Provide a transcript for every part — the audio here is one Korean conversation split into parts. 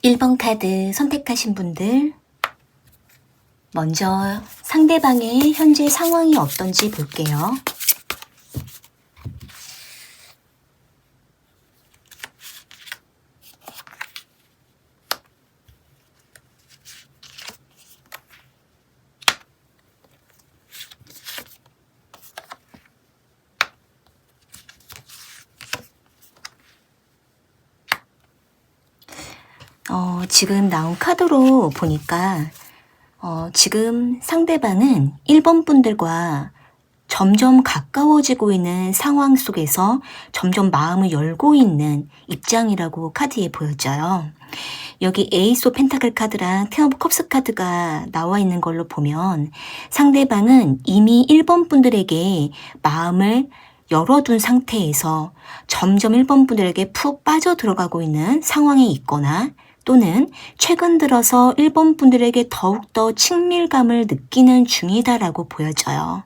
1번 카드 선택하신 분들, 먼저 상대방의 현재 상황이 어떤지 볼게요. 지금 나온 카드로 보니까 지금 상대방은 1번 분들과 점점 가까워지고 있는 상황 속에서 점점 마음을 열고 있는 입장이라고 카드에 보여져요. 여기 에이스 오브 펜타클 카드랑 텐 오브 컵스 카드가 나와 있는 걸로 보면 상대방은 이미 1번 분들에게 마음을 열어둔 상태에서 점점 1번 분들에게 푹 빠져 들어가고 있는 상황에 있거나, 또는 최근 들어서 1번 분들에게 더욱더 친밀감을 느끼는 중이다라고 보여져요.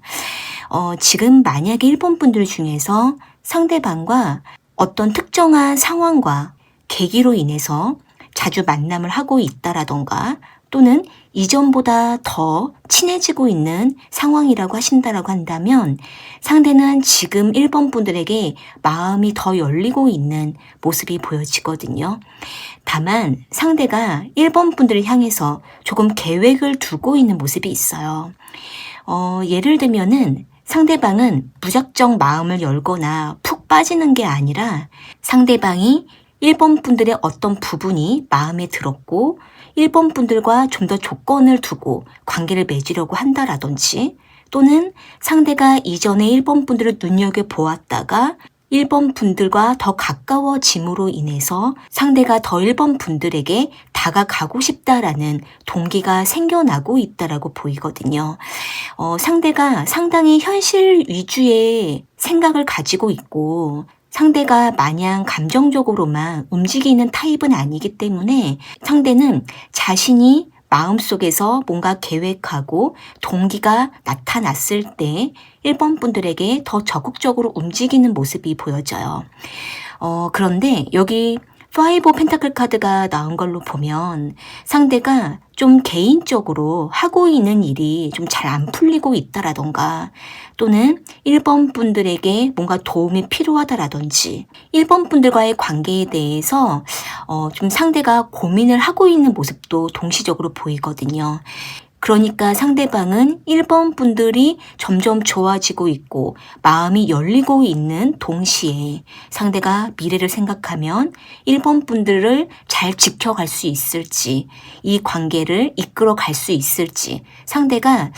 지금 만약에 1번 분들 중에서 상대방과 어떤 특정한 상황과 계기로 인해서 자주 만남을 하고 있다라던가, 또는 이전보다 더 친해지고 있는 상황이라고 하신다라고 한다면 상대는 지금 1번 분들에게 마음이 더 열리고 있는 모습이 보여지거든요. 다만 상대가 1번 분들을 향해서 조금 계획을 두고 있는 모습이 있어요. 예를 들면은 상대방은 무작정 마음을 열거나 푹 빠지는 게 아니라 상대방이 1번 분들의 어떤 부분이 마음에 들었고 1번 분들과 좀 더 조건을 두고 관계를 맺으려고 한다라든지, 또는 상대가 이전에 1번 분들을 눈여겨보았다가 1번 분들과 더 가까워짐으로 인해서 상대가 더 1번 분들에게 다가가고 싶다라는 동기가 생겨나고 있다라고 보이거든요. 상대가 상당히 현실 위주의 생각을 가지고 있고 상대가 마냥 감정적으로만 움직이는 타입은 아니기 때문에 상대는 자신이 마음속에서 뭔가 계획하고 동기가 나타났을 때 1번 분들에게 더 적극적으로 움직이는 모습이 보여져요. 그런데 여기 5 오브 펜타클 카드가 나온 걸로 보면 상대가 좀 개인적으로 하고 있는 일이 좀 잘 안 풀리고 있다라던가, 또는 1번 분들에게 뭔가 도움이 필요하다라든지 1번 분들과의 관계에 대해서 좀 상대가 고민을 하고 있는 모습도 동시적으로 보이거든요. 그러니까 상대방은 1번 분들이 점점 좋아지고 있고 마음이 열리고 있는 동시에 상대가 미래를 생각하면 1번 분들을 잘 지켜갈 수 있을지, 이 관계를 이끌어 갈 수 있을지 상대가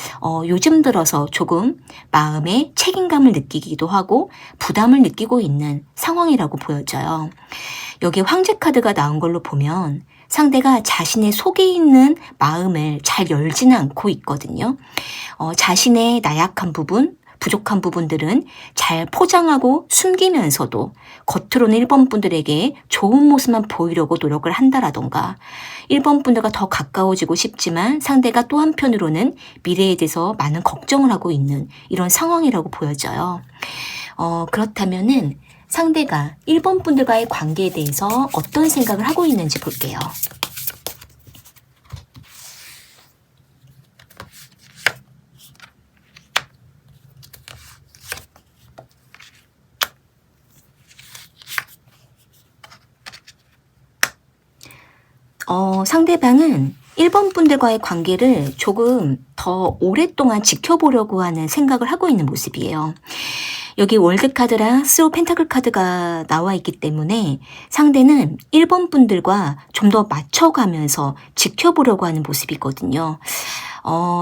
요즘 들어서 조금 마음에 책임감을 느끼기도 하고 부담을 느끼고 있는 상황이라고 보여져요. 여기 황제 카드가 나온 걸로 보면 상대가 자신의 속에 있는 마음을 잘 열지는 않고 있거든요. 자신의 나약한 부분, 부족한 부분들은 잘 포장하고 숨기면서도 겉으로는 1번 분들에게 좋은 모습만 보이려고 노력을 한다라던가, 1번 분들과 더 가까워지고 싶지만 상대가 또 한편으로는 미래에 대해서 많은 걱정을 하고 있는 이런 상황이라고 보여져요. 그렇다면은 상대가 1번 분들과의 관계에 대해서 어떤 생각을 하고 있는지 볼게요. 상대방은 1번 분들과의 관계를 조금 더 오랫동안 지켜보려고 하는 생각을 하고 있는 모습이에요. 여기 월드 카드랑 스로 펜타클 카드가 나와 있기 때문에 상대는 1번 분들과 좀 더 맞춰가면서 지켜보려고 하는 모습이거든요.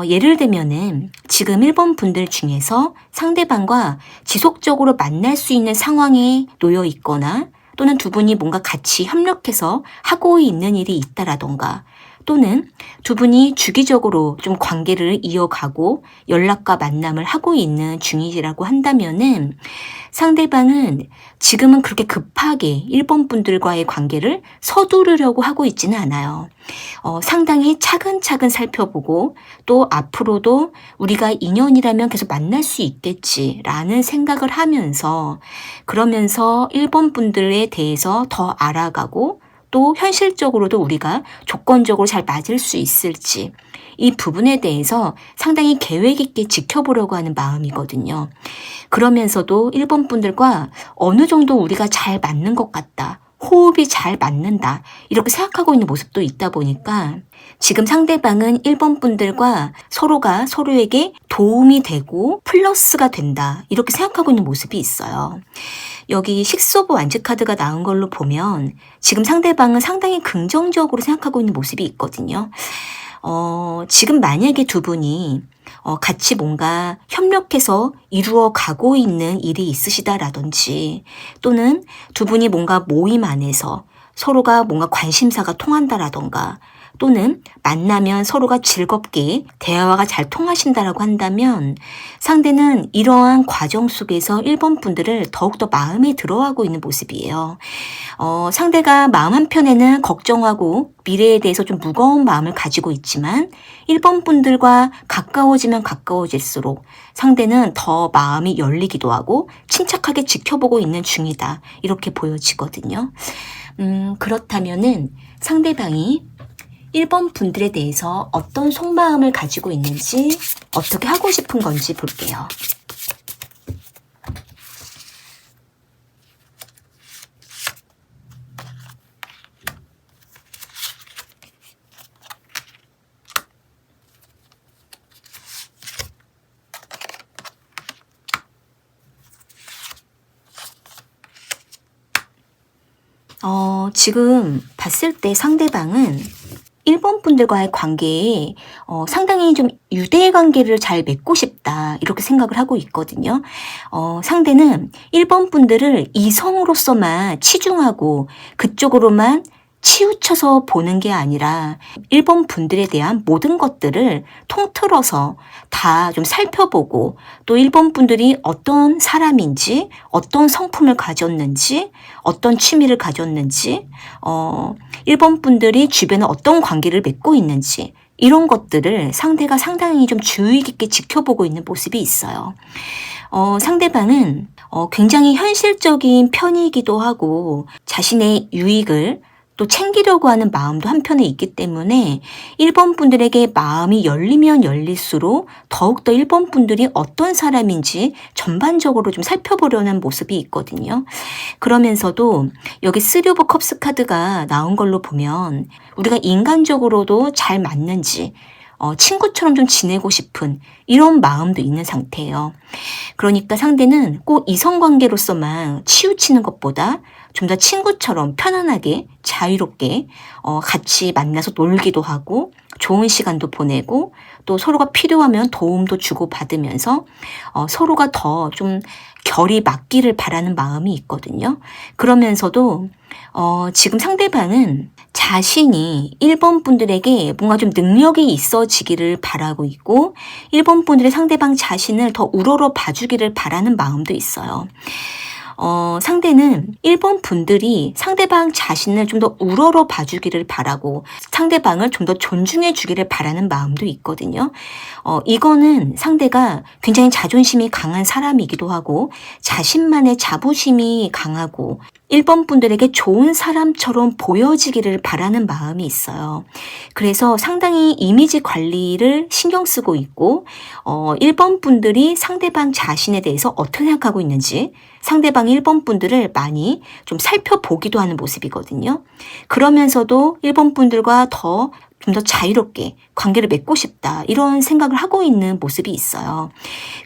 예를 들면은 지금 1번 분들 중에서 상대방과 지속적으로 만날 수 있는 상황에 놓여 있거나, 또는 두 분이 뭔가 같이 협력해서 하고 있는 일이 있다라던가, 또는 두 분이 주기적으로 좀 관계를 이어가고 연락과 만남을 하고 있는 중이라고 한다면은 상대방은 지금은 그렇게 급하게 1번 분들과의 관계를 서두르려고 하고 있지는 않아요. 상당히 차근차근 살펴보고 또 앞으로도 우리가 인연이라면 계속 만날 수 있겠지라는 생각을 하면서, 그러면서 1번 분들에 대해서 더 알아가고 또 현실적으로도 우리가 조건적으로 잘 맞을 수 있을지 이 부분에 대해서 상당히 계획 있게 지켜보려고 하는 마음이거든요. 그러면서도 1번 분들과 어느 정도 우리가 잘 맞는 것 같다. 호흡이 잘 맞는다. 이렇게 생각하고 있는 모습도 있다 보니까 지금 상대방은 1번 분들과 서로가 서로에게 도움이 되고 플러스가 된다. 이렇게 생각하고 있는 모습이 있어요. 여기 식스 오브 완즈 카드가 나온 걸로 보면 지금 상대방은 상당히 긍정적으로 생각하고 있는 모습이 있거든요. 지금 만약에 두 분이 같이 뭔가 협력해서 이루어 가고 있는 일이 있으시다라든지 또는 두 분이 뭔가 모임 안에서 서로가 뭔가 관심사가 통한다라던가 또는 만나면 서로가 즐겁게 대화가 잘 통하신다라고 한다면 상대는 이러한 과정 속에서 1번 분들을 더욱더 마음에 들어하고 있는 모습이에요. 상대가 마음 한편에는 걱정하고 미래에 대해서 좀 무거운 마음을 가지고 있지만 1번 분들과 가까워지면 가까워질수록 상대는 더 마음이 열리기도 하고 침착하게 지켜보고 있는 중이다. 이렇게 보여지거든요. 그렇다면은 상대방이 1번 분들에 대해서 어떤 속마음을 가지고 있는지 어떻게 하고 싶은 건지 볼게요. 지금 봤을 때 상대방은 1번 분들과의 관계에 상당히 좀 유대 관계를 잘 맺고 싶다 이렇게 생각을 하고 있거든요. 상대는 1번 분들을 이성으로서만 치중하고 그쪽으로만 치우쳐서 보는 게 아니라 1번 분들에 대한 모든 것들을 통틀어서 다 좀 살펴보고 또 1번 분들이 어떤 사람인지 어떤 성품을 가졌는지 어떤 취미를 가졌는지 1번 분들이 주변에 어떤 관계를 맺고 있는지 이런 것들을 상대가 상당히 좀 주의 깊게 지켜보고 있는 모습이 있어요. 상대방은 굉장히 현실적인 편이기도 하고 자신의 유익을 또 챙기려고 하는 마음도 한편에 있기 때문에 1번 분들에게 마음이 열리면 열릴수록 더욱더 1번 분들이 어떤 사람인지 전반적으로 좀 살펴보려는 모습이 있거든요. 그러면서도 여기 3 오브 컵스 카드가 나온 걸로 보면 우리가 인간적으로도 잘 맞는지 친구처럼 좀 지내고 싶은 이런 마음도 있는 상태예요. 그러니까 상대는 꼭 이성관계로서만 치우치는 것보다 좀 더 친구처럼 편안하게 자유롭게 같이 만나서 놀기도 하고 좋은 시간도 보내고 또 서로가 필요하면 도움도 주고받으면서 서로가 더 좀 결이 맞기를 바라는 마음이 있거든요. 그러면서도 지금 상대방은 자신이 1번 분들에게 뭔가 좀 능력이 있어지기를 바라고 있고 1번 분들의 상대방 자신을 더 우러러 봐주기를 바라는 마음도 있어요. 상대는 1번 분들이 상대방 자신을 좀 더 우러러 봐주기를 바라고 상대방을 좀 더 존중해 주기를 바라는 마음도 있거든요. 이거는 상대가 굉장히 자존심이 강한 사람이기도 하고 자신만의 자부심이 강하고 1번 분들에게 좋은 사람처럼 보여지기를 바라는 마음이 있어요. 그래서 상당히 이미지 관리를 신경 쓰고 있고 1번 분들이 상대방 자신에 대해서 어떻게 생각하고 있는지 상대방 1번 분들을 많이 좀 살펴보기도 하는 모습이거든요. 그러면서도 1번 분들과 좀 더 자유롭게 관계를 맺고 싶다 이런 생각을 하고 있는 모습이 있어요.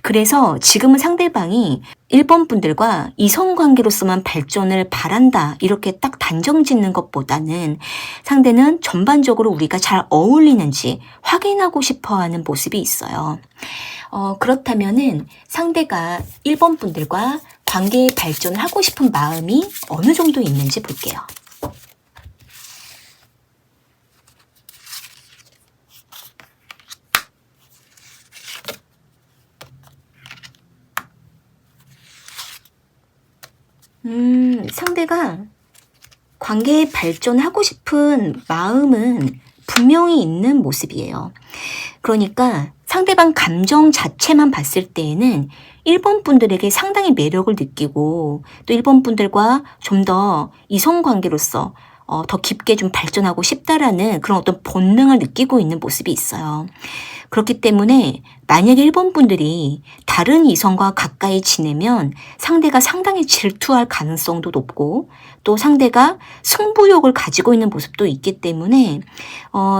그래서 지금은 상대방이 1번 분들과 이성관계로서만 발전을 바란다 이렇게 딱 단정 짓는 것보다는 상대는 전반적으로 우리가 잘 어울리는지 확인하고 싶어하는 모습이 있어요. 그렇다면은 상대가 1번 분들과 관계의 발전을 하고 싶은 마음이 어느 정도 있는지 볼게요. 상대가 관계에 발전하고 싶은 마음은 분명히 있는 모습이에요. 그러니까 상대방 감정 자체만 봤을 때에는 1번 분들에게 상당히 매력을 느끼고 또 1번 분들과 좀 더 이성관계로서 더 깊게 좀 발전하고 싶다라는 그런 어떤 본능을 느끼고 있는 모습이 있어요. 그렇기 때문에 만약에 1번 분들이 다른 이성과 가까이 지내면 상대가 상당히 질투할 가능성도 높고 또 상대가 승부욕을 가지고 있는 모습도 있기 때문에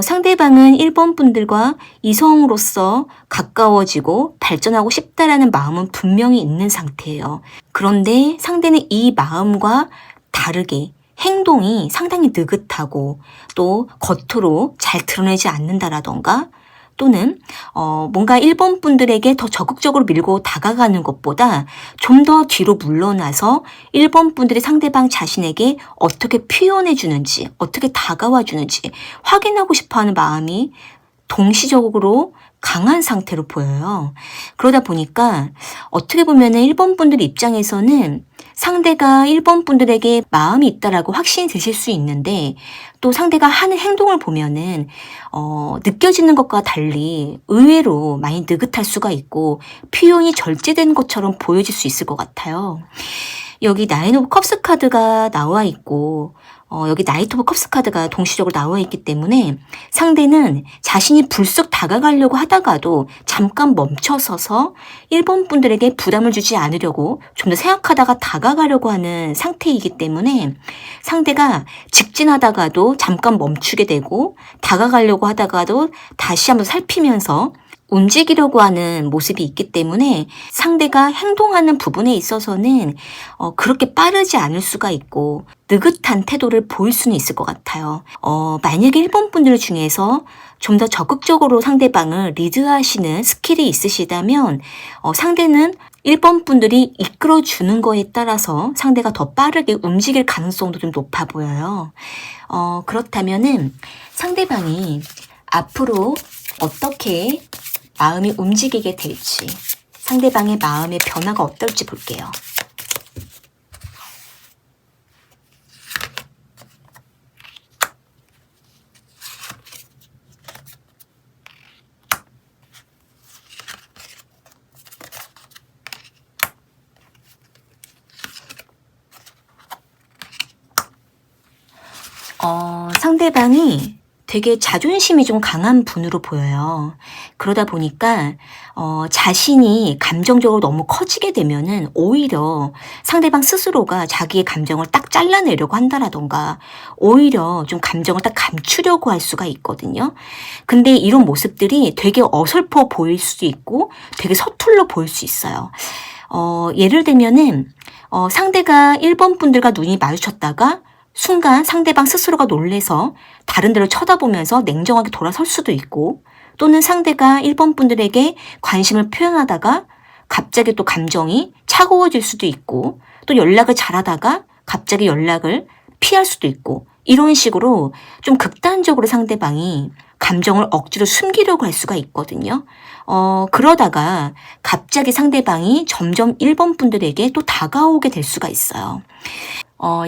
상대방은 1번 분들과 이성으로서 가까워지고 발전하고 싶다라는 마음은 분명히 있는 상태예요. 그런데 상대는 이 마음과 다르게 행동이 상당히 느긋하고 또 겉으로 잘 드러내지 않는다라던가 또는 뭔가 1번 분들에게 더 적극적으로 밀고 다가가는 것보다 좀 더 뒤로 물러나서 1번 분들이 상대방 자신에게 어떻게 표현해 주는지, 어떻게 다가와 주는지 확인하고 싶어하는 마음이 동시적으로 강한 상태로 보여요. 그러다 보니까 어떻게 보면은 1번 분들 입장에서는 상대가 1번 분들에게 마음이 있다라고 확신이 드실 수 있는데 또 상대가 하는 행동을 보면은 느껴지는 것과 달리 의외로 많이 느긋할 수가 있고 표현이 절제된 것처럼 보여질 수 있을 것 같아요. 여기 나인 오브 컵스 카드가 나와 있고 여기 나이트 오브 컵스 카드가 동시적으로 나와 있기 때문에 상대는 자신이 불쑥 다가가려고 하다가도 잠깐 멈춰서서 1번 분들에게 부담을 주지 않으려고 좀 더 생각하다가 다가가려고 하는 상태이기 때문에 상대가 직진하다가도 잠깐 멈추게 되고 다가가려고 하다가도 다시 한번 살피면서 움직이려고 하는 모습이 있기 때문에 상대가 행동하는 부분에 있어서는 그렇게 빠르지 않을 수가 있고 느긋한 태도를 보일 수는 있을 것 같아요. 만약에 1번 분들 중에서 좀 더 적극적으로 상대방을 리드하시는 스킬이 있으시다면 상대는 1번 분들이 이끌어주는 거에 따라서 상대가 더 빠르게 움직일 가능성도 좀 높아 보여요. 그렇다면은 상대방이 앞으로 어떻게 마음이 움직이게 될지, 상대방의 마음의 변화가 어떨지 볼게요. 상대방이 되게 자존심이 좀 강한 분으로 보여요. 그러다 보니까 자신이 감정적으로 너무 커지게 되면은 오히려 상대방 스스로가 자기의 감정을 딱 잘라내려고 한다라던가 오히려 좀 감정을 딱 감추려고 할 수가 있거든요. 근데 이런 모습들이 되게 어설퍼 보일 수도 있고 되게 서툴러 보일 수 있어요. 예를 들면은 상대가 1번 분들과 눈이 마주쳤다가 순간 상대방 스스로가 놀래서 다른 데로 쳐다보면서 냉정하게 돌아설 수도 있고 또는 상대가 1번 분들에게 관심을 표현하다가 갑자기 또 감정이 차가워질 수도 있고 또 연락을 잘하다가 갑자기 연락을 피할 수도 있고 이런 식으로 좀 극단적으로 상대방이 감정을 억지로 숨기려고 할 수가 있거든요. 그러다가 갑자기 상대방이 점점 1번 분들에게 또 다가오게 될 수가 있어요.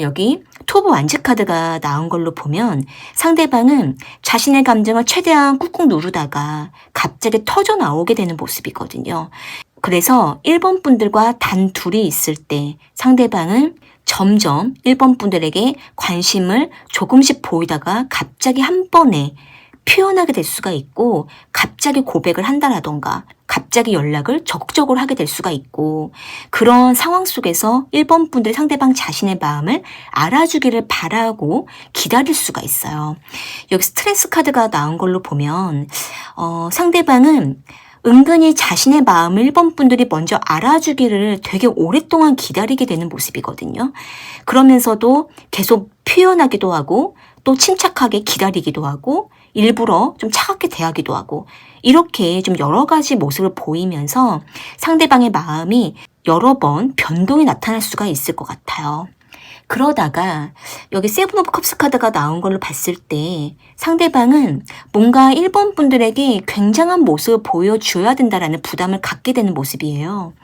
여기 투브 완즈 카드가 나온 걸로 보면 상대방은 자신의 감정을 최대한 꾹꾹 누르다가 갑자기 터져 나오게 되는 모습이거든요. 그래서 1번 분들과 단 둘이 있을 때 상대방은 점점 1번 분들에게 관심을 조금씩 보이다가 갑자기 한 번에 표현하게 될 수가 있고 갑자기 고백을 한다라던가 갑자기 연락을 적극적으로 하게 될 수가 있고 그런 상황 속에서 1번 분들이 상대방 자신의 마음을 알아주기를 바라고 기다릴 수가 있어요. 여기 스트레스 카드가 나온 걸로 보면 상대방은 은근히 자신의 마음을 1번 분들이 먼저 알아주기를 되게 오랫동안 기다리게 되는 모습이거든요. 그러면서도 계속 표현하기도 하고 또 침착하게 기다리기도 하고 일부러 좀 차갑게 대하기도 하고 이렇게 좀 여러 가지 모습을 보이면서 상대방의 마음이 여러 번 변동이 나타날 수가 있을 것 같아요. 그러다가 여기 세븐 오브 컵스 카드가 나온 걸로 봤을 때 상대방은 뭔가 1번 분들에게 굉장한 모습을 보여줘야 된다라는 부담을 갖게 되는 모습이에요.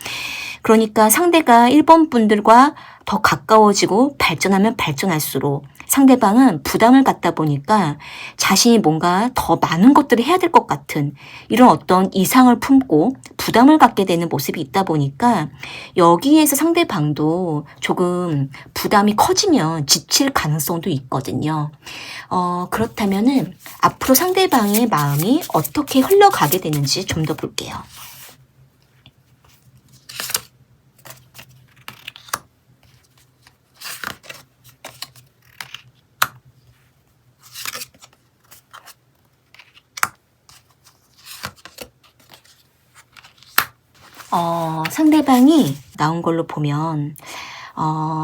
그러니까 상대가 1번 분들과 더 가까워지고 발전하면 발전할수록 상대방은 부담을 갖다 보니까 자신이 뭔가 더 많은 것들을 해야 될 것 같은 이런 어떤 이상을 품고 부담을 갖게 되는 모습이 있다 보니까 여기에서 상대방도 조금 부담이 커지면 지칠 가능성도 있거든요. 그렇다면은 앞으로 상대방의 마음이 어떻게 흘러가게 되는지 좀 더 볼게요. 상대방이 나온 걸로 보면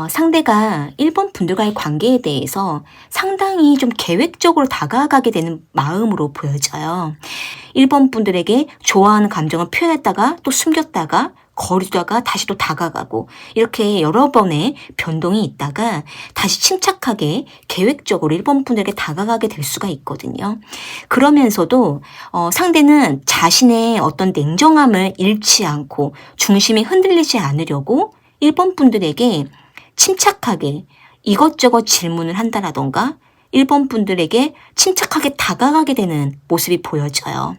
상대가 1번 분들과의 관계에 대해서 상당히 좀 계획적으로 다가가게 되는 마음으로 보여져요. 1번 분들에게 좋아하는 감정을 표현했다가 또 숨겼다가 거리두다가 다시 또 다가가고 이렇게 여러 번의 변동이 있다가 다시 침착하게 계획적으로 1번 분들에게 다가가게 될 수가 있거든요. 그러면서도 상대는 자신의 어떤 냉정함을 잃지 않고 중심이 흔들리지 않으려고 1번 분들에게 침착하게 이것저것 질문을 한다라던가 1번 분들에게 침착하게 다가가게 되는 모습이 보여져요.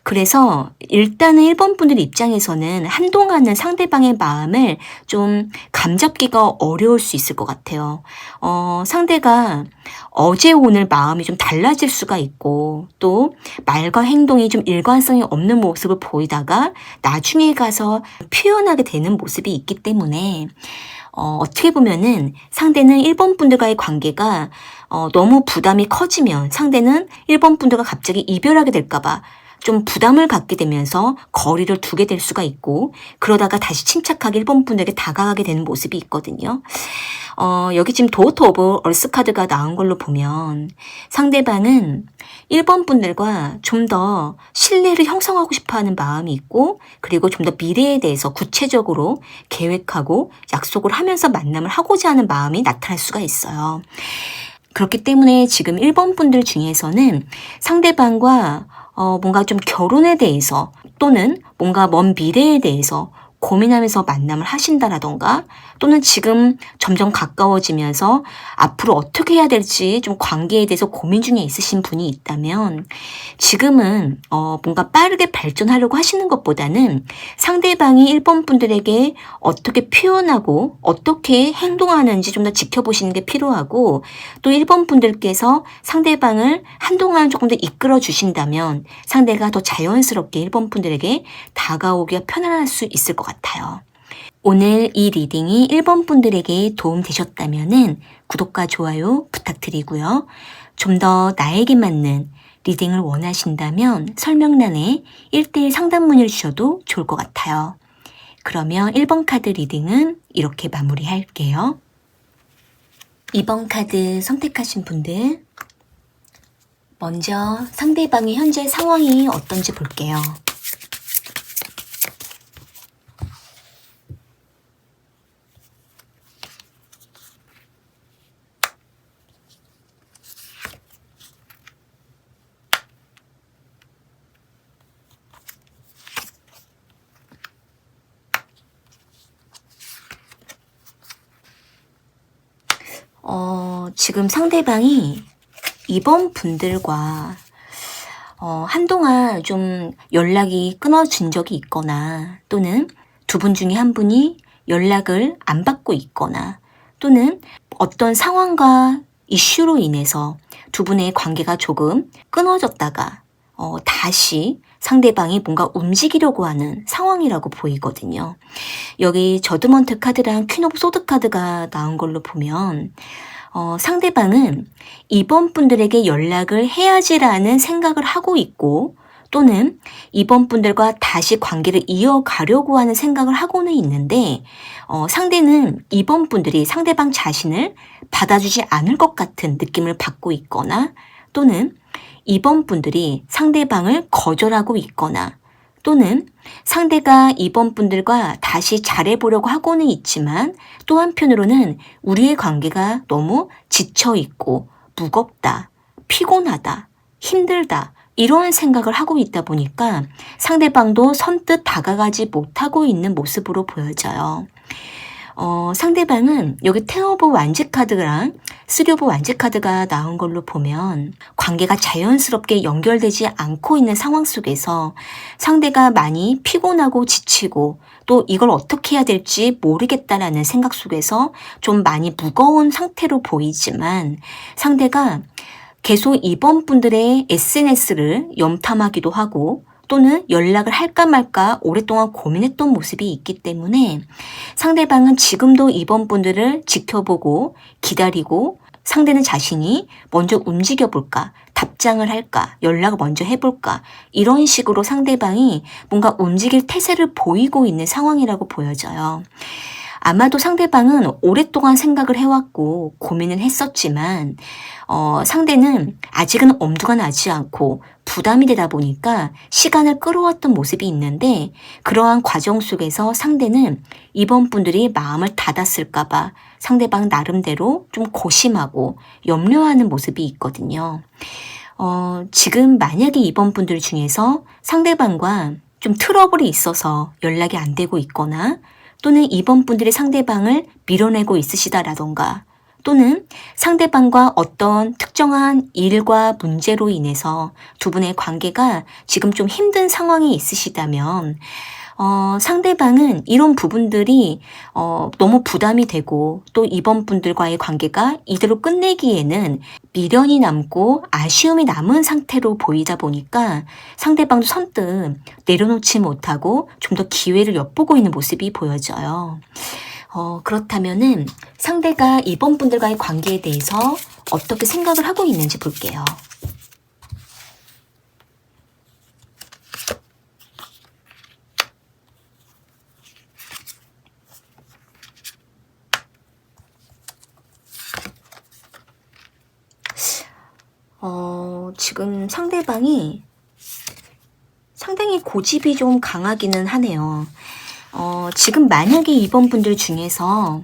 그래서 일단은 1번 분들 입장에서는 한동안은 상대방의 마음을 좀 감잡기가 어려울 수 있을 것 같아요. 상대가 어제 오늘 마음이 좀 달라질 수가 있고 또 말과 행동이 좀 일관성이 없는 모습을 보이다가 나중에 가서 표현하게 되는 모습이 있기 때문에 어떻게 보면은 상대는 1번 분들과의 관계가 너무 부담이 커지면 상대는 1번 분들과 갑자기 이별하게 될까봐 좀 부담을 갖게 되면서 거리를 두게 될 수가 있고 그러다가 다시 침착하게 1번 분들에게 다가가게 되는 모습이 있거든요. 여기 지금 도어트 오브 얼스 카드가 나온 걸로 보면 상대방은 1번 분들과 좀 더 신뢰를 형성하고 싶어하는 마음이 있고 그리고 좀 더 미래에 대해서 구체적으로 계획하고 약속을 하면서 만남을 하고자 하는 마음이 나타날 수가 있어요. 그렇기 때문에 지금 1번 분들 중에서는 상대방과 뭔가 좀 결혼에 대해서 또는 뭔가 먼 미래에 대해서 고민하면서 만남을 하신다라던가 또는 지금 점점 가까워지면서 앞으로 어떻게 해야 될지 좀 관계에 대해서 고민 중에 있으신 분이 있다면 지금은 뭔가 빠르게 발전하려고 하시는 것보다는 상대방이 1번 분들에게 어떻게 표현하고 어떻게 행동하는지 좀 더 지켜보시는 게 필요하고 또 1번 분들께서 상대방을 한동안 조금 더 이끌어 주신다면 상대가 더 자연스럽게 1번 분들에게 다가오기가 편안할 수 있을 것 같아요. 오늘 이 리딩이 1번 분들에게 도움되셨다면 구독과 좋아요 부탁드리고요. 좀 더 나에게 맞는 리딩을 원하신다면 설명란에 1:1 상담 문의를 주셔도 좋을 것 같아요. 그러면 1번 카드 리딩은 이렇게 마무리할게요. 2번 카드 선택하신 분들 먼저 상대방의 현재 상황이 어떤지 볼게요. 지금 상대방이 2번 분들과 한동안 좀 연락이 끊어진 적이 있거나 또는 두 분 중에 한 분이 연락을 안 받고 있거나 또는 어떤 상황과 이슈로 인해서 두 분의 관계가 조금 끊어졌다가 다시 상대방이 뭔가 움직이려고 하는 상황이라고 보이거든요. 여기 저드먼트 카드랑 퀸 오브 소드 카드가 나온 걸로 보면 상대방은 2번 분들에게 연락을 해야지라는 생각을 하고 있고 또는 2번 분들과 다시 관계를 이어가려고 하는 생각을 하고는 있는데 상대는 2번 분들이 상대방 자신을 받아주지 않을 것 같은 느낌을 받고 있거나 또는 2번 분들이 상대방을 거절하고 있거나 또는 상대가 2번 분들과 다시 잘해보려고 하고는 있지만 또 한편으로는 우리의 관계가 너무 지쳐있고 무겁다, 피곤하다, 힘들다. 이런 생각을 하고 있다 보니까 상대방도 선뜻 다가가지 못하고 있는 모습으로 보여져요. 상대방은 여기 10 오브 완즈 카드랑 3 오브 완즈 카드가 나온 걸로 보면 관계가 자연스럽게 연결되지 않고 있는 상황 속에서 상대가 많이 피곤하고 지치고 또 이걸 어떻게 해야 될지 모르겠다라는 생각 속에서 좀 많이 무거운 상태로 보이지만 상대가 계속 이번 분들의 SNS를 염탐하기도 하고 또는 연락을 할까 말까 오랫동안 고민했던 모습이 있기 때문에 상대방은 지금도 이번 분들을 지켜보고 기다리고 상대는 자신이 먼저 움직여볼까, 답장을 할까, 연락을 먼저 해볼까 이런 식으로 상대방이 뭔가 움직일 태세를 보이고 있는 상황이라고 보여져요. 아마도 상대방은 오랫동안 생각을 해왔고 고민을 했었지만 상대는 아직은 엄두가 나지 않고 부담이 되다 보니까 시간을 끌어왔던 모습이 있는데 그러한 과정 속에서 상대는 이번 분들이 마음을 닫았을까봐 상대방 나름대로 좀 고심하고 염려하는 모습이 있거든요. 지금 만약에 이번 분들 중에서 상대방과 좀 트러블이 있어서 연락이 안 되고 있거나 또는 이번 분들이 상대방을 밀어내고 있으시다라던가 또는 상대방과 어떤 특정한 일과 문제로 인해서 두 분의 관계가 지금 좀 힘든 상황이 있으시다면 상대방은 이런 부분들이 너무 부담이 되고 또 이번 분들과의 관계가 이대로 끝내기에는 미련이 남고 아쉬움이 남은 상태로 보이다 보니까 상대방도 선뜻 내려놓지 못하고 좀 더 기회를 엿보고 있는 모습이 보여져요. 그렇다면은 상대가 이번 분들과의 관계에 대해서 어떻게 생각을 하고 있는지 볼게요. 지금 상대방이 상당히 고집이 좀 강하기는 하네요. 지금 만약에 이번 분들 중에서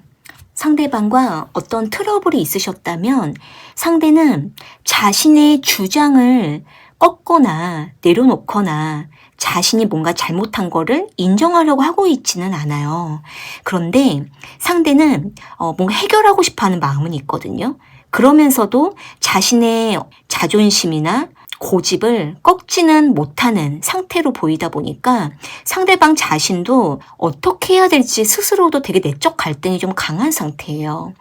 상대방과 어떤 트러블이 있으셨다면 상대는 자신의 주장을 꺾거나 내려놓거나 자신이 뭔가 잘못한 거를 인정하려고 하고 있지는 않아요. 그런데 상대는 뭔가 해결하고 싶어 하는 마음은 있거든요. 그러면서도 자신의 자존심이나 고집을 꺾지는 못하는 상태로 보이다 보니까 상대방 자신도 어떻게 해야 될지 스스로도 되게 내적 갈등이 좀 강한 상태예요.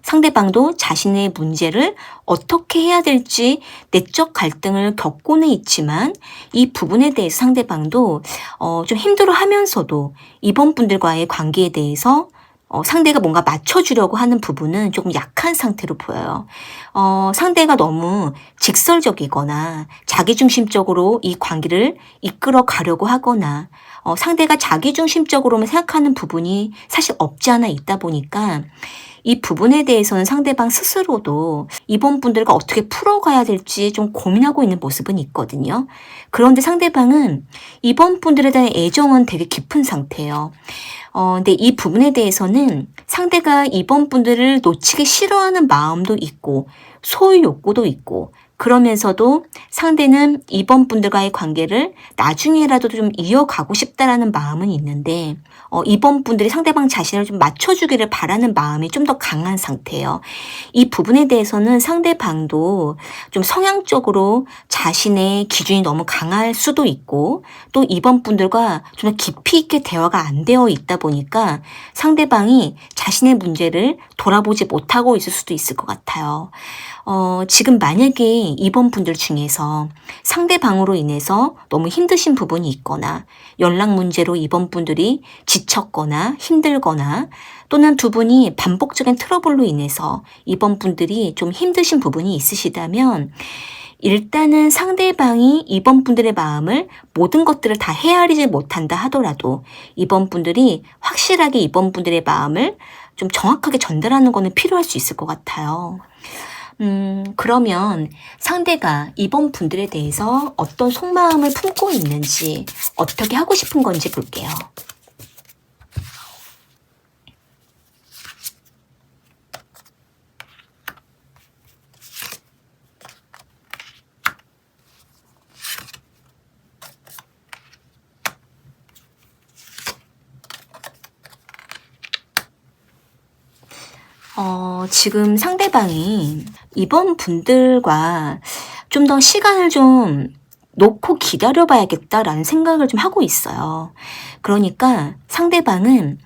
상대방도 자신의 문제를 어떻게 해야 될지 내적 갈등을 겪고는 있지만 이 부분에 대해서 상대방도 좀 힘들어하면서도 이번 분들과의 관계에 대해서 상대가 뭔가 맞춰주려고 하는 부분은 조금 약한 상태로 보여요. 상대가 너무 직설적이거나 자기중심적으로 이 관계를 이끌어 가려고 하거나 상대가 자기중심적으로만 생각하는 부분이 사실 없지 않아 있다 보니까 이 부분에 대해서는 상대방 스스로도 이번 분들과 어떻게 풀어가야 될지 좀 고민하고 있는 모습은 있거든요. 그런데 상대방은 이번 분들에 대한 애정은 되게 깊은 상태예요. 근데 이 부분에 대해서는 상대가 이번 분들을 놓치기 싫어하는 마음도 있고 소유 욕구도 있고 그러면서도 상대는 이번 분들과의 관계를 나중에라도 좀 이어가고 싶다라는 마음은 있는데 이번 분들이 상대방 자신을 좀 맞춰주기를 바라는 마음이 좀 더 강한 상태예요. 이 부분에 대해서는 상대방도 좀 성향적으로 자신의 기준이 너무 강할 수도 있고 또 이번 분들과 좀 더 깊이 있게 대화가 안 되어 있다 보니까 상대방이 자신의 문제를 돌아보지 못하고 있을 수도 있을 것 같아요. 지금 만약에 이번 분들 중에서 상대방으로 인해서 너무 힘드신 부분이 있거나 연락 문제로 이번 분들이 지쳤거나 힘들거나 또는 두 분이 반복적인 트러블로 인해서 이번 분들이 좀 힘드신 부분이 있으시다면 일단은 상대방이 이번 분들의 마음을 모든 것들을 다 헤아리지 못한다 하더라도 이번 분들이 확실하게 이번 분들의 마음을 좀 정확하게 전달하는 거는 필요할 수 있을 것 같아요. 그러면 상대가 이번 분들에 대해서 어떤 속마음을 품고 있는지 어떻게 하고 싶은 건지 볼게요. 지금 상대방이 이번 분들과 좀 더 시간을 좀 놓고 기다려봐야겠다라는 생각을 좀 하고 있어요. 그러니까 상대방은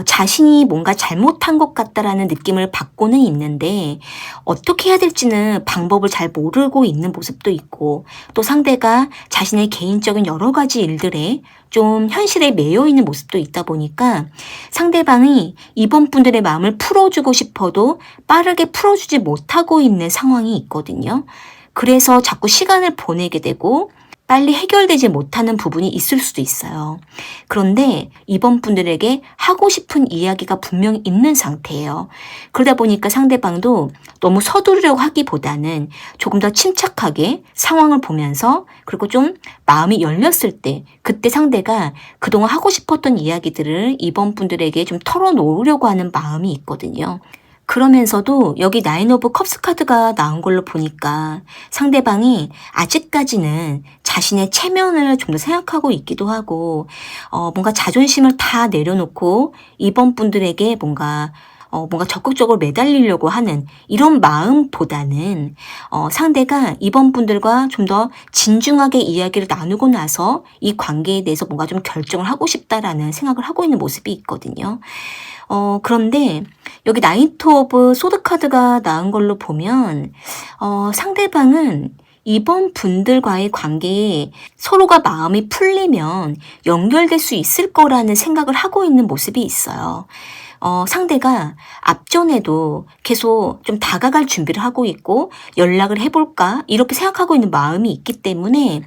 자신이 뭔가 잘못한 것 같다라는 느낌을 받고는 있는데 어떻게 해야 될지는 방법을 잘 모르고 있는 모습도 있고, 또 상대가 자신의 개인적인 여러 가지 일들에 좀 현실에 매여 있는 모습도 있다 보니까 상대방이 이번 분들의 마음을 풀어주고 싶어도 빠르게 풀어주지 못하고 있는 상황이 있거든요. 그래서 자꾸 시간을 보내게 되고 빨리 해결되지 못하는 부분이 있을 수도 있어요. 그런데 이번 분들에게 하고 싶은 이야기가 분명히 있는 상태예요. 그러다 보니까 상대방도 너무 서두르려고 하기보다는 조금 더 침착하게 상황을 보면서, 그리고 좀 마음이 열렸을 때 그때 상대가 그동안 하고 싶었던 이야기들을 이번 분들에게 좀 털어놓으려고 하는 마음이 있거든요. 그러면서도 여기 나인 오브 컵스 카드가 나온 걸로 보니까 상대방이 아직까지는 자신의 체면을 좀 더 생각하고 있기도 하고, 뭔가 자존심을 다 내려놓고 이번 분들에게 뭔가 적극적으로 매달리려고 하는 이런 마음보다는 상대가 이번 분들과 좀 더 진중하게 이야기를 나누고 나서 이 관계에 대해서 뭔가 좀 결정을 하고 싶다라는 생각을 하고 있는 모습이 있거든요. 그런데 여기 나이트 오브 소드 카드가 나온 걸로 보면 상대방은 이번 분들과의 관계에 서로가 마음이 풀리면 연결될 수 있을 거라는 생각을 하고 있는 모습이 있어요. 상대가 앞전에도 계속 좀 다가갈 준비를 하고 있고 연락을 해볼까 이렇게 생각하고 있는 마음이 있기 때문에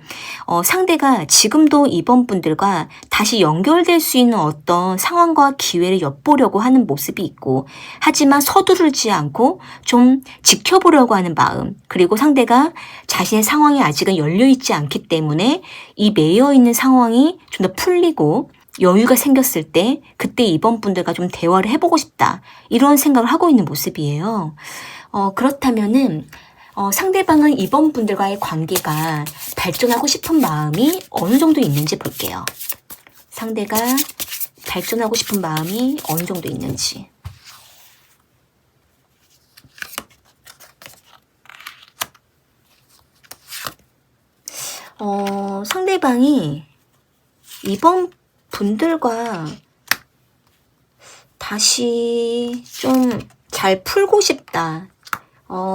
상대가 지금도 이번 분들과 다시 연결될 수 있는 어떤 상황과 기회를 엿보려고 하는 모습이 있고, 하지만 서두르지 않고 좀 지켜보려고 하는 마음, 그리고 상대가 자신의 상황이 아직은 열려있지 않기 때문에 이 매여있는 상황이 좀 더 풀리고 여유가 생겼을 때 그때 이번 분들과 좀 대화를 해보고 싶다, 이런 생각을 하고 있는 모습이에요. 그렇다면은 상대방은 이번 분들과의 관계가 발전하고 싶은 마음이 어느 정도 있는지 볼게요. 상대가 발전하고 싶은 마음이 어느 정도 있는지. 상대방이 이번 분들과 다시 좀 잘 풀고 싶다,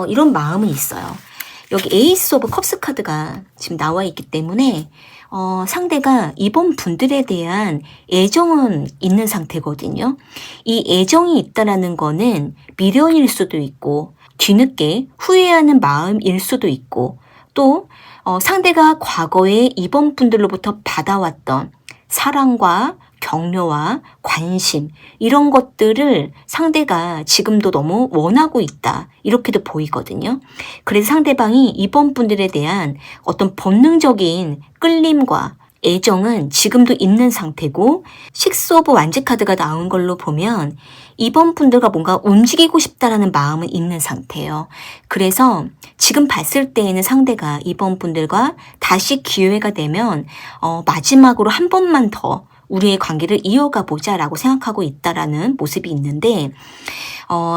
이런 마음은 있어요. 여기 에이스 오브 컵스 카드가 지금 나와 있기 때문에 상대가 이번 분들에 대한 애정은 있는 상태거든요. 이 애정이 있다라는 거는 미련일 수도 있고 뒤늦게 후회하는 마음일 수도 있고, 또 상대가 과거에 이번 분들로부터 받아왔던 사랑과 격려와 관심, 이런 것들을 상대가 지금도 너무 원하고 있다, 이렇게도 보이거든요. 그래서 상대방이 이번 분들에 대한 어떤 본능적인 끌림과 애정은 지금도 있는 상태고, 식스 오브 완즈 카드가 나온 걸로 보면 이번 분들과 뭔가 움직이고 싶다라는 마음은 있는 상태예요. 그래서 지금 봤을 때에는 상대가 이번 분들과 다시 기회가 되면 마지막으로 한 번만 더 우리의 관계를 이어가 보자라고 생각하고 있다라는 모습이 있는데,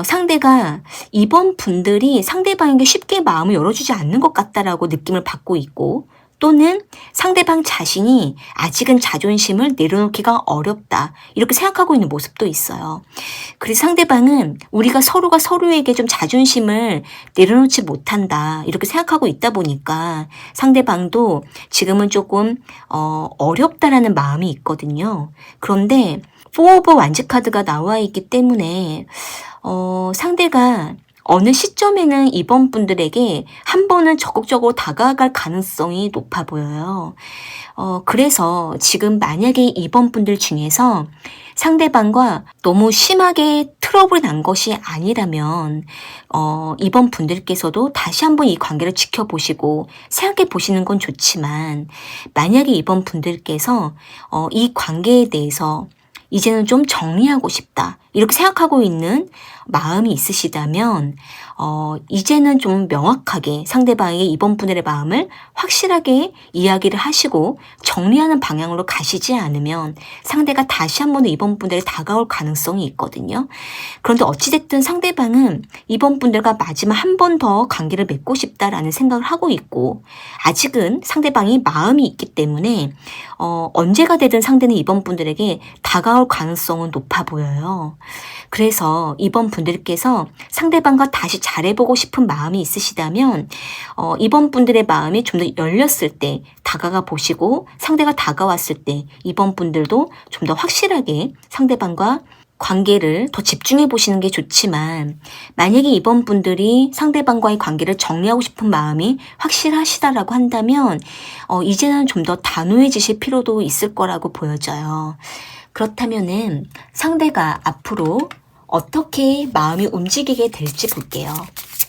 상대가 이번 분들이 상대방에게 쉽게 마음을 열어주지 않는 것 같다라고 느낌을 받고 있고, 또는 상대방 자신이 아직은 자존심을 내려놓기가 어렵다, 이렇게 생각하고 있는 모습도 있어요. 그래서 상대방은 우리가 서로가 서로에게 좀 자존심을 내려놓지 못한다, 이렇게 생각하고 있다 보니까 상대방도 지금은 조금 어렵다라는 마음이 있거든요. 그런데 4 오브 완즈 카드가 나와 있기 때문에 상대가 어느 시점에는 이번 분들에게 한 번은 적극적으로 다가갈 가능성이 높아 보여요. 그래서 지금 만약에 이번 분들 중에서 상대방과 너무 심하게 트러블이 난 것이 아니라면 이번 분들께서도 다시 한번 이 관계를 지켜보시고 생각해 보시는 건 좋지만, 만약에 이번 분들께서 이 관계에 대해서 이제는 좀 정리하고 싶다, 이렇게 생각하고 있는 마음이 있으시다면 이제는 좀 명확하게 상대방의 이번 분들의 마음을 확실하게 이야기를 하시고 정리하는 방향으로 가시지 않으면 상대가 다시 한 번 더 이번 분들에 다가올 가능성이 있거든요. 그런데 어찌됐든 상대방은 이번 분들과 마지막 한 번 더 관계를 맺고 싶다라는 생각을 하고 있고, 아직은 상대방이 마음이 있기 때문에 언제가 되든 상대는 이번 분들에게 다가올 가능성은 높아 보여요. 그래서 이번 분들께서 상대방과 다시 잘해보고 싶은 마음이 있으시다면 이번 분들의 마음이 좀 더 열렸을 때 다가가 보시고, 상대가 다가왔을 때 이번 분들도 좀 더 확실하게 상대방과 관계를 더 집중해 보시는 게 좋지만, 만약에 이번 분들이 상대방과의 관계를 정리하고 싶은 마음이 확실하시다라고 한다면 이제는 좀 더 단호해지실 필요도 있을 거라고 보여져요. 그렇다면은 상대가 앞으로 어떻게 마음이 움직이게 될지 볼게요.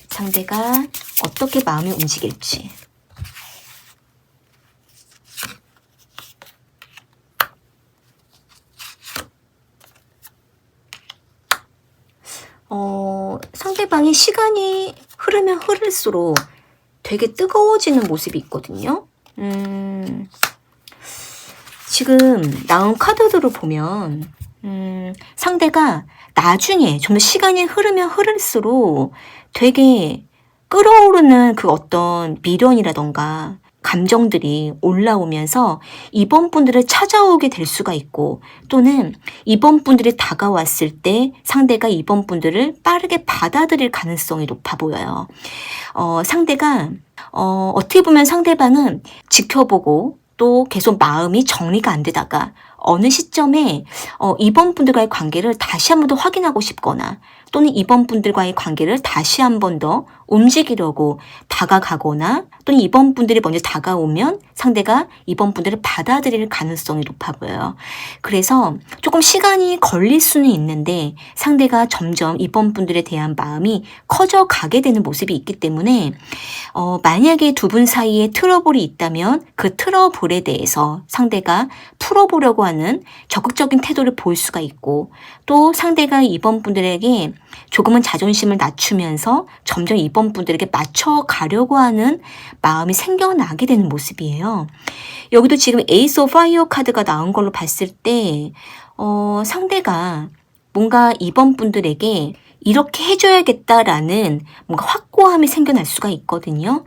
상대가 어떻게 마음이 움직일지. 상대방이 시간이 흐르면 흐를수록 되게 뜨거워지는 모습이 있거든요. 지금 나온 카드들을 보면 상대가 나중에 좀 더 시간이 흐르면 흐를수록 되게 끓어오르는 그 어떤 미련이라던가 감정들이 올라오면서 이번 분들을 찾아오게 될 수가 있고, 또는 이번 분들이 다가왔을 때 상대가 이번 분들을 빠르게 받아들일 가능성이 높아 보여요. 상대가 어떻게 보면 상대방은 지켜보고 또 계속 마음이 정리가 안 되다가 어느 시점에 이번 분들과의 관계를 다시 한 번 더 확인하고 싶거나, 또는 이번 분들과의 관계를 다시 한 번 더 움직이려고 다가가거나, 또는 이번 분들이 먼저 다가오면 상대가 이번 분들을 받아들일 가능성이 높아 보여요. 그래서 조금 시간이 걸릴 수는 있는데 상대가 점점 이번 분들에 대한 마음이 커져가게 되는 모습이 있기 때문에 만약에 두 분 사이에 트러블이 있다면 그 트러블에 대해서 상대가 풀어보려고 하는 적극적인 태도를 보일 수가 있고, 또 상대가 이번 분들에게 조금은 자존심을 낮추면서 점점 이번 분들에게 맞춰가려고 하는 마음이 생겨나게 되는 모습이에요. 여기도 지금 에이스 오브 파이어 카드가 나온 걸로 봤을 때 상대가 뭔가 이번 분들에게 이렇게 해줘야겠다라는 뭔가 확고함이 생겨날 수가 있거든요.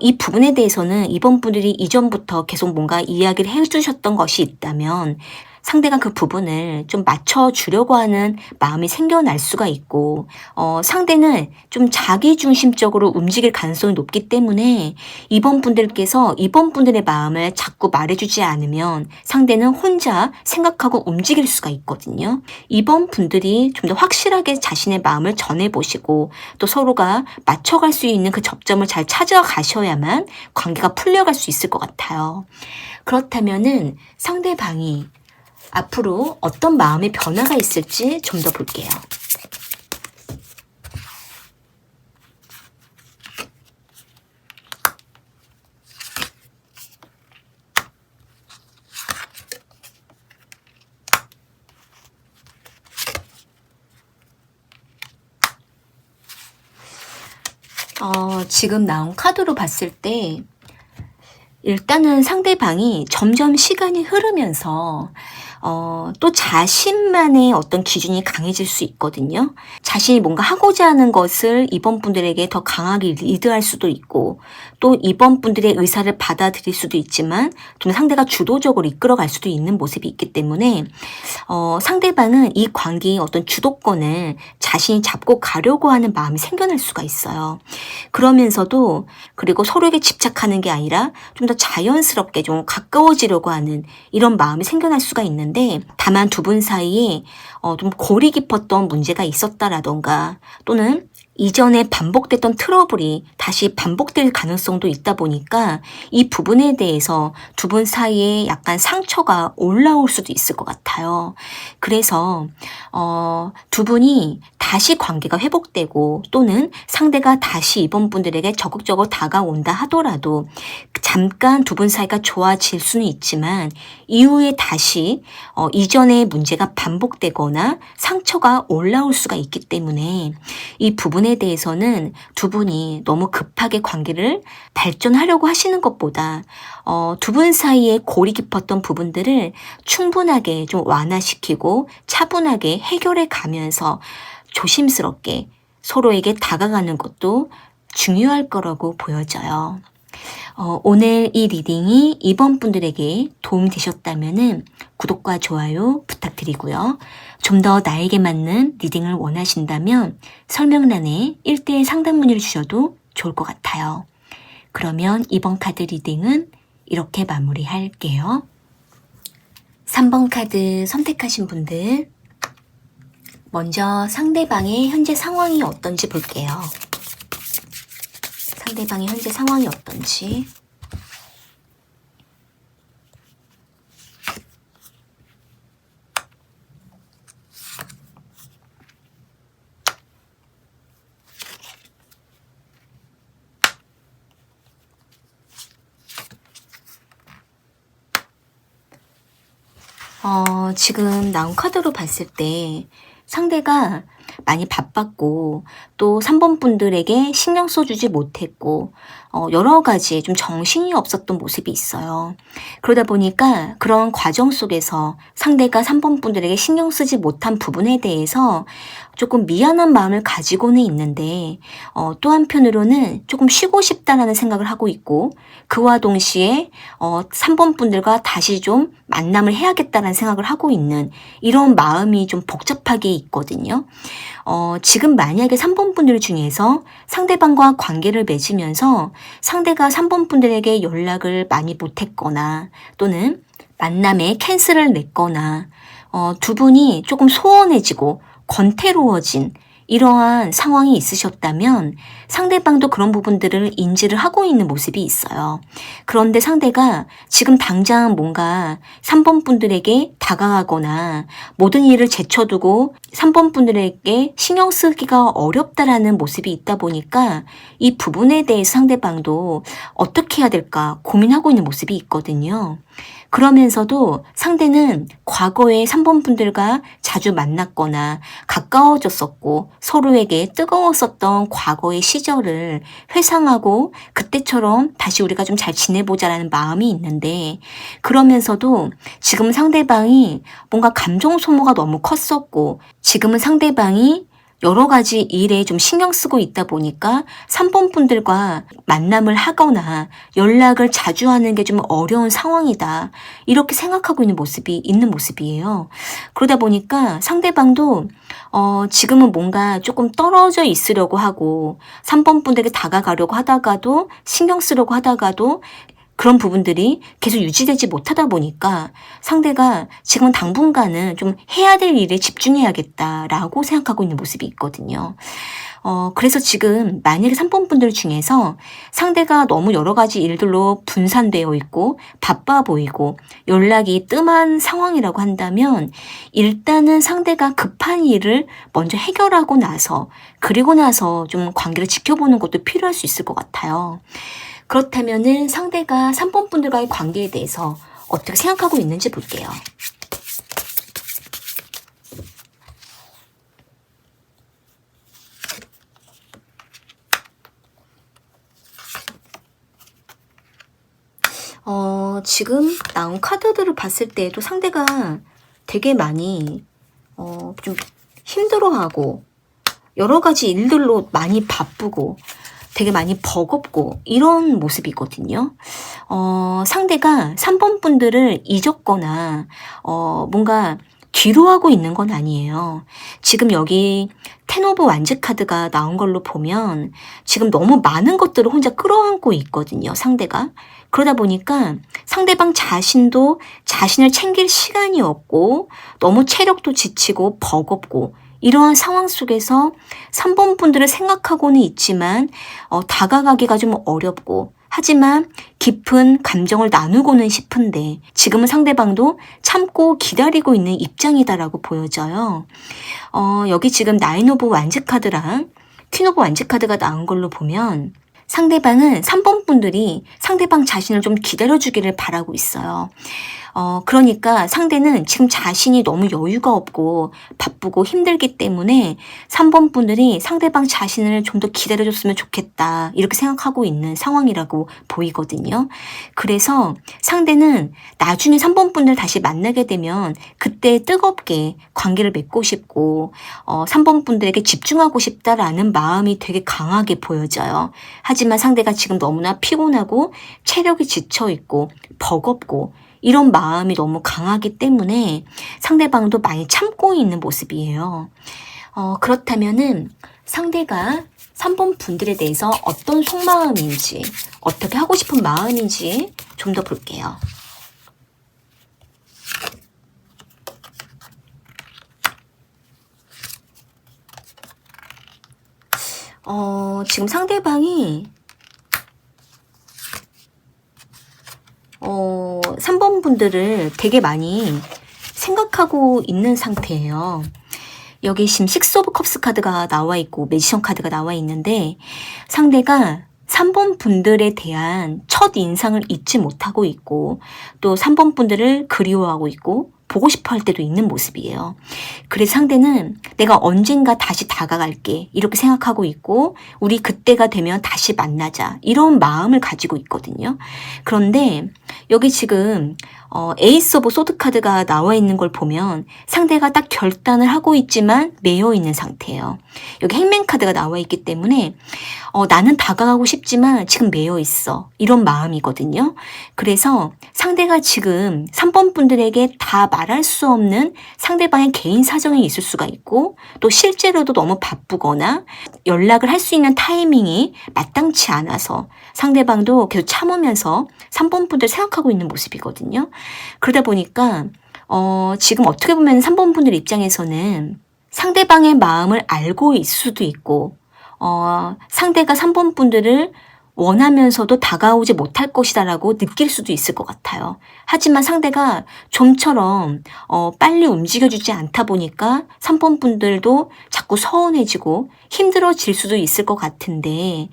이 부분에 대해서는 이번 분들이 이전부터 계속 뭔가 이야기를 해주셨던 것이 있다면 상대가 그 부분을 좀 맞춰주려고 하는 마음이 생겨날 수가 있고, 상대는 좀 자기중심적으로 움직일 가능성이 높기 때문에 이번 분들께서 이번 분들의 마음을 자꾸 말해주지 않으면 상대는 혼자 생각하고 움직일 수가 있거든요. 이번 분들이 좀 더 확실하게 자신의 마음을 전해보시고 또 서로가 맞춰갈 수 있는 그 접점을 잘 찾아가셔야만 관계가 풀려갈 수 있을 것 같아요. 그렇다면은 상대방이 앞으로 어떤 마음의 변화가 있을지 좀 더 볼게요. 지금 나온 카드로 봤을 때 일단은 상대방이 점점 시간이 흐르면서 또 자신만의 어떤 기준이 강해질 수 있거든요. 자신이 뭔가 하고자 하는 것을 이번 분들에게 더 강하게 리드할 수도 있고, 또 이번 분들의 의사를 받아들일 수도 있지만 좀 상대가 주도적으로 이끌어갈 수도 있는 모습이 있기 때문에 상대방은 이 관계의 어떤 주도권을 자신이 잡고 가려고 하는 마음이 생겨날 수가 있어요. 그러면서도 그리고 서로에게 집착하는 게 아니라 좀 더 자연스럽게 좀 가까워지려고 하는 이런 마음이 생겨날 수가 있는데, 다만 두 분 사이에 좀 골이 깊었던 문제가 있었다라던가, 또는 이전에 반복됐던 트러블이 다시 반복될 가능성도 있다 보니까 이 부분에 대해서 두 분 사이에 약간 상처가 올라올 수도 있을 것 같아요. 그래서 두 분이 다시 관계가 회복되고, 또는 상대가 다시 이번 분들에게 적극적으로 다가온다 하더라도 잠깐 두 분 사이가 좋아질 수는 있지만 이후에 다시 이전의 문제가 반복되거나 상처가 올라올 수가 있기 때문에 이 부분에 대해서는 두 분이 너무 급하게 관계를 발전하려고 하시는 것보다 두 분 사이에 골이 깊었던 부분들을 충분하게 좀 완화시키고 차분하게 해결해 가면서 조심스럽게 서로에게 다가가는 것도 중요할 거라고 보여져요. 오늘 이 리딩이 이번 분들에게 도움이 되셨다면 구독과 좋아요 부탁드리고요. 좀 더 나에게 맞는 리딩을 원하신다면 설명란에 1:1 상담 문의를 주셔도 좋을 것 같아요. 그러면 이번 카드 리딩은 이렇게 마무리할게요. 3번 카드 선택하신 분들, 먼저 상대방의 현재 상황이 어떤지 볼게요. 상대방의 현재 상황이 어떤지. 지금 나온 카드로 봤을 때 상대가 많이 바빴고 또 3번 분들에게 신경 써주지 못했고 여러 가지 좀 정신이 없었던 모습이 있어요. 그러다 보니까 그런 과정 속에서 상대가 3번 분들에게 신경 쓰지 못한 부분에 대해서 조금 미안한 마음을 가지고는 있는데 또 한편으로는 조금 쉬고 싶다라는 생각을 하고 있고 그와 동시에 3번 분들과 다시 좀 만남을 해야겠다는 생각을 하고 있는 이런 마음이 좀 복잡하게 있거든요. 지금 만약에 3번 분들 중에서 상대방과 관계를 맺으면서 상대가 3번 분들에게 연락을 많이 못했거나 또는 만남에 캔슬을 냈거나 두 분이 조금 소원해지고 권태로워진 이러한 상황이 있으셨다면 상대방도 그런 부분들을 인지를 하고 있는 모습이 있어요. 그런데 상대가 지금 당장 뭔가 3번 분들에게 다가가거나 모든 일을 제쳐두고 3번 분들에게 신경 쓰기가 어렵다라는 모습이 있다 보니까 이 부분에 대해 상대방도 어떻게 해야 될까 고민하고 있는 모습이 있거든요. 그러면서도 상대는 과거에 3번 분들과 자주 만났거나 가까워졌었고 서로에게 뜨거웠었던 과거의 시절을 회상하고 그때처럼 다시 우리가 좀 잘 지내보자라는 마음이 있는데 그러면서도 지금 상대방이 뭔가 감정 소모가 너무 컸었고 지금은 상대방이 여러 가지 일에 좀 신경 쓰고 있다 보니까 3번 분들과 만남을 하거나 연락을 자주 하는 게 좀 어려운 상황이다. 이렇게 생각하고 있는 모습이에요. 그러다 보니까 상대방도 지금은 뭔가 조금 떨어져 있으려고 하고 3번 분들에게 다가가려고 하다가도 신경 쓰려고 하다가도 그런 부분들이 계속 유지되지 못하다 보니까 상대가 지금 당분간은 좀 해야 될 일에 집중해야겠다라고 생각하고 있는 모습이 있거든요. 그래서 지금 만약에 3번 분들 중에서 상대가 너무 여러 가지 일들로 분산되어 있고 바빠 보이고 연락이 뜸한 상황이라고 한다면 일단은 상대가 급한 일을 먼저 해결하고 나서 그리고 나서 좀 관계를 지켜보는 것도 필요할 수 있을 것 같아요. 그렇다면은 상대가 3번 분들과의 관계에 대해서 어떻게 생각하고 있는지 볼게요. 지금 나온 카드들을 봤을 때도 상대가 되게 많이 좀 힘들어하고 여러 가지 일들로 많이 바쁘고 되게 많이 버겁고 이런 모습이거든요. 상대가 3번 분들을 잊었거나 뭔가 뒤로 하고 있는 건 아니에요. 지금 여기 텐 오브 완즈 카드가 나온 걸로 보면 지금 너무 많은 것들을 혼자 끌어안고 있거든요. 상대가. 그러다 보니까 상대방 자신도 자신을 챙길 시간이 없고 너무 체력도 지치고 버겁고 이러한 상황 속에서 3번 분들을 생각하고는 있지만 다가가기가 좀 어렵고 하지만 깊은 감정을 나누고는 싶은데 지금은 상대방도 참고 기다리고 있는 입장이다라고 보여져요. 여기 지금 나인 오브 완즈 카드랑 퀸 오브 완즈 카드가 나온 걸로 보면 상대방은 3번 분들이 상대방 자신을 좀 기다려주기를 바라고 있어요. 그러니까 상대는 지금 자신이 너무 여유가 없고 바쁘고 힘들기 때문에 3번 분들이 상대방 자신을 좀 더 기다려줬으면 좋겠다 이렇게 생각하고 있는 상황이라고 보이거든요. 그래서 상대는 나중에 3번 분들 다시 만나게 되면 그때 뜨겁게 관계를 맺고 싶고 3번 분들에게 집중하고 싶다라는 마음이 되게 강하게 보여져요. 하지만 상대가 지금 너무나 피곤하고 체력이 지쳐있고 버겁고 이런 마음이 너무 강하기 때문에 상대방도 많이 참고 있는 모습이에요. 그렇다면은 상대가 3번 분들에 대해서 어떤 속마음인지, 어떻게 하고 싶은 마음인지 좀 더 볼게요. 지금 상대방이 3번 분들을 되게 많이 생각하고 있는 상태예요. 여기 지금 6 오브 컵스 카드가 나와 있고 매지션 카드가 나와 있는데 상대가 3번 분들에 대한 첫 인상을 잊지 못하고 있고 또 3번 분들을 그리워하고 있고 보고 싶어 할 때도 있는 모습이에요. 그래서 상대는 내가 언젠가 다시 다가갈게 이렇게 생각하고 있고 우리 그때가 되면 다시 만나자 이런 마음을 가지고 있거든요. 그런데 여기 지금 에이스 오브 소드 카드가 나와 있는 걸 보면 상대가 딱 결단을 하고 있지만 매여 있는 상태예요. 여기 행맨 카드가 나와 있기 때문에 나는 다가가고 싶지만 지금 매여 있어 이런 마음이거든요. 그래서 상대가 지금 3번 분들에게 다 말할 수 없는 상대방의 개인 사정이 있을 수가 있고 또 실제로도 너무 바쁘거나 연락을 할 수 있는 타이밍이 마땅치 않아서 상대방도 계속 참으면서 3번 분들 생각하고 있는 모습이거든요. 그러다 보니까 지금 어떻게 보면 3번 분들 입장에서는 상대방의 마음을 알고 있을 수도 있고 상대가 3번 분들을 원하면서도 다가오지 못할 것이다라고 느낄 수도 있을 것 같아요. 하지만 상대가 좀처럼 빨리 움직여주지 않다 보니까 3번 분들도 자꾸 서운해지고 힘들어질 수도 있을 것 같은데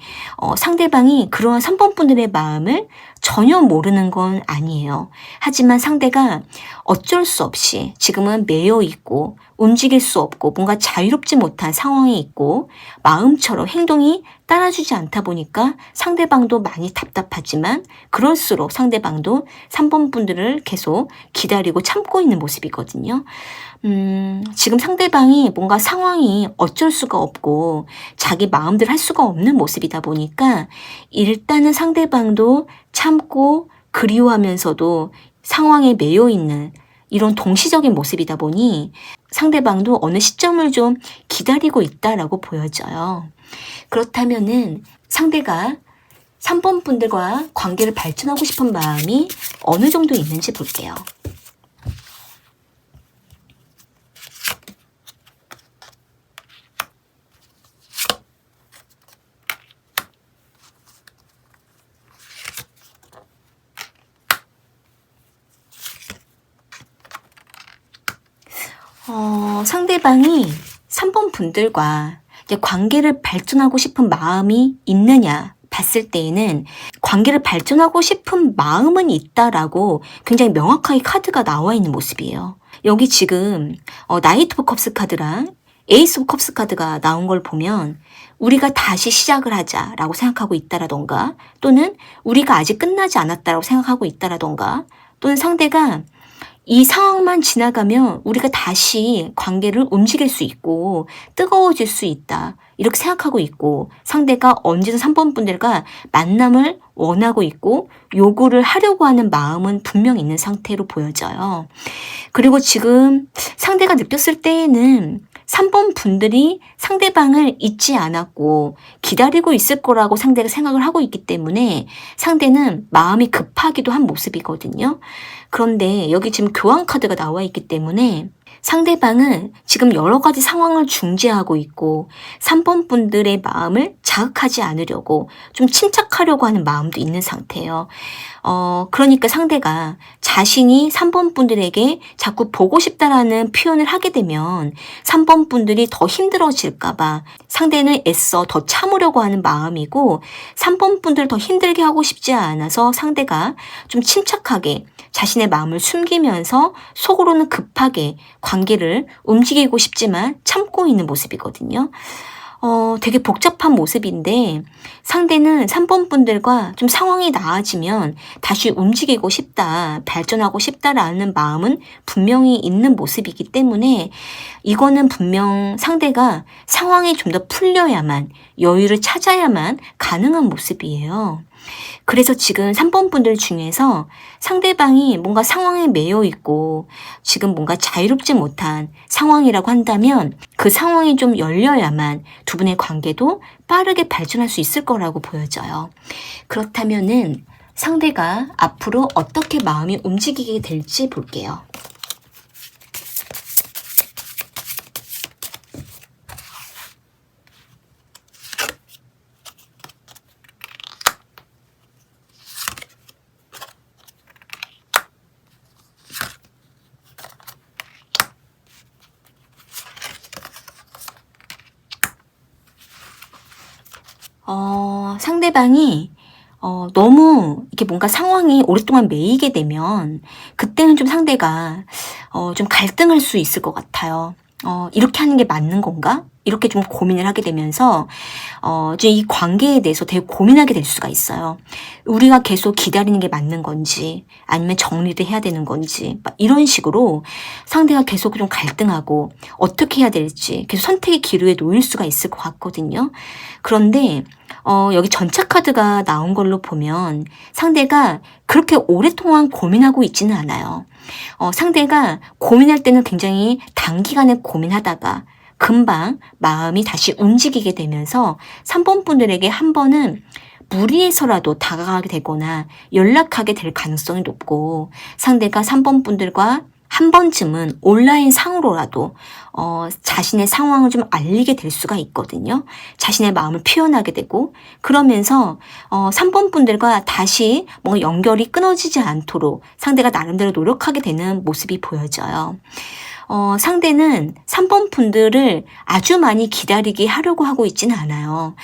상대방이 그러한 3번 분들의 마음을 전혀 모르는 건 아니에요. 하지만 상대가 어쩔 수 없이 지금은 매여 있고 움직일 수 없고 뭔가 자유롭지 못한 상황에 있고 마음처럼 행동이 따라주지 않다 보니까 상대방도 많이 답답하지만 그럴수록 상대방도 3번 분들을 계속 기다리고 참고 있는 모습이거든요. 지금 상대방이 뭔가 상황이 어쩔 수가 없고 자기 마음대로 할 수가 없는 모습이다 보니까 일단은 상대방도 참고 그리워하면서도 상황에 매여 있는 이런 동시적인 모습이다 보니 상대방도 어느 시점을 좀 기다리고 있다라고 보여져요. 그렇다면은 상대가 3번 분들과 관계를 발전하고 싶은 마음이 어느 정도 있는지 볼게요. 상대방이 3번 분들과 이제 관계를 발전하고 싶은 마음이 있느냐 봤을 때에는 관계를 발전하고 싶은 마음은 있다라고 굉장히 명확하게 카드가 나와 있는 모습이에요. 여기 지금 나이트 오브 컵스 카드랑 에이스 오브 컵스 카드가 나온 걸 보면 우리가 다시 시작을 하자라고 생각하고 있다라던가 또는 우리가 아직 끝나지 않았다라고 생각하고 있다라던가 또는 상대가 이 상황만 지나가면 우리가 다시 관계를 움직일 수 있고 뜨거워질 수 있다 이렇게 생각하고 있고 상대가 언제든 3번 분들과 만남을 원하고 있고 요구를 하려고 하는 마음은 분명 있는 상태로 보여져요. 그리고 지금 상대가 느꼈을 때에는 3번 분들이 상대방을 잊지 않았고 기다리고 있을 거라고 상대가 생각을 하고 있기 때문에 상대는 마음이 급하기도 한 모습이거든요. 그런데 여기 지금 교환 카드가 나와 있기 때문에 상대방은 지금 여러 가지 상황을 중재하고 있고 3번 분들의 마음을 자극하지 않으려고 좀 침착하려고 하는 마음도 있는 상태예요. 그러니까 상대가 자신이 3번 분들에게 자꾸 보고 싶다라는 표현을 하게 되면 3번 분들이 더 힘들어질까봐 상대는 애써 더 참으려고 하는 마음이고 3번 분들 더 힘들게 하고 싶지 않아서 상대가 좀 침착하게 자신의 마음을 숨기면서 속으로는 급하게 관계를 움직이고 싶지만 참고 있는 모습이거든요. 되게 복잡한 모습인데 상대는 3번 분들과 좀 상황이 나아지면 다시 움직이고 싶다, 발전하고 싶다라는 마음은 분명히 있는 모습이기 때문에 이거는 분명 상대가 상황이 좀 더 풀려야만, 여유를 찾아야만 가능한 모습이에요. 그래서 지금 3번 분들 중에서 상대방이 뭔가 상황에 매여 있고 지금 뭔가 자유롭지 못한 상황이라고 한다면 그 상황이 좀 열려야만 두 분의 관계도 빠르게 발전할 수 있을 거라고 보여져요. 그렇다면은 상대가 앞으로 어떻게 마음이 움직이게 될지 볼게요. 상대방이 너무 이렇게 뭔가 상황이 오랫동안 매이게 되면 그때는 좀 상대가 좀 갈등할 수 있을 것 같아요. 이렇게 하는 게 맞는 건가? 이렇게 좀 고민을 하게 되면서 이제 이 관계에 대해서 되게 고민하게 될 수가 있어요. 우리가 계속 기다리는 게 맞는 건지 아니면 정리를 해야 되는 건지 막 이런 식으로 상대가 계속 좀 갈등하고 어떻게 해야 될지 계속 선택의 기로에 놓일 수가 있을 것 같거든요. 그런데 여기 전차 카드가 나온 걸로 보면 상대가 그렇게 오랫동안 고민하고 있지는 않아요. 상대가 고민할 때는 굉장히 단기간에 고민하다가 금방 마음이 다시 움직이게 되면서 3번 분들에게 한 번은 무리해서라도 다가가게 되거나 연락하게 될 가능성이 높고 상대가 3번 분들과 한 번쯤은 온라인 상으로라도 자신의 상황을 좀 알리게 될 수가 있거든요. 자신의 마음을 표현하게 되고 그러면서 3번 분들과 다시 뭔가 연결이 끊어지지 않도록 상대가 나름대로 노력하게 되는 모습이 보여져요. 상대는 3번 분들을 아주 많이 기다리게 하려고 하고 있지는 않아요.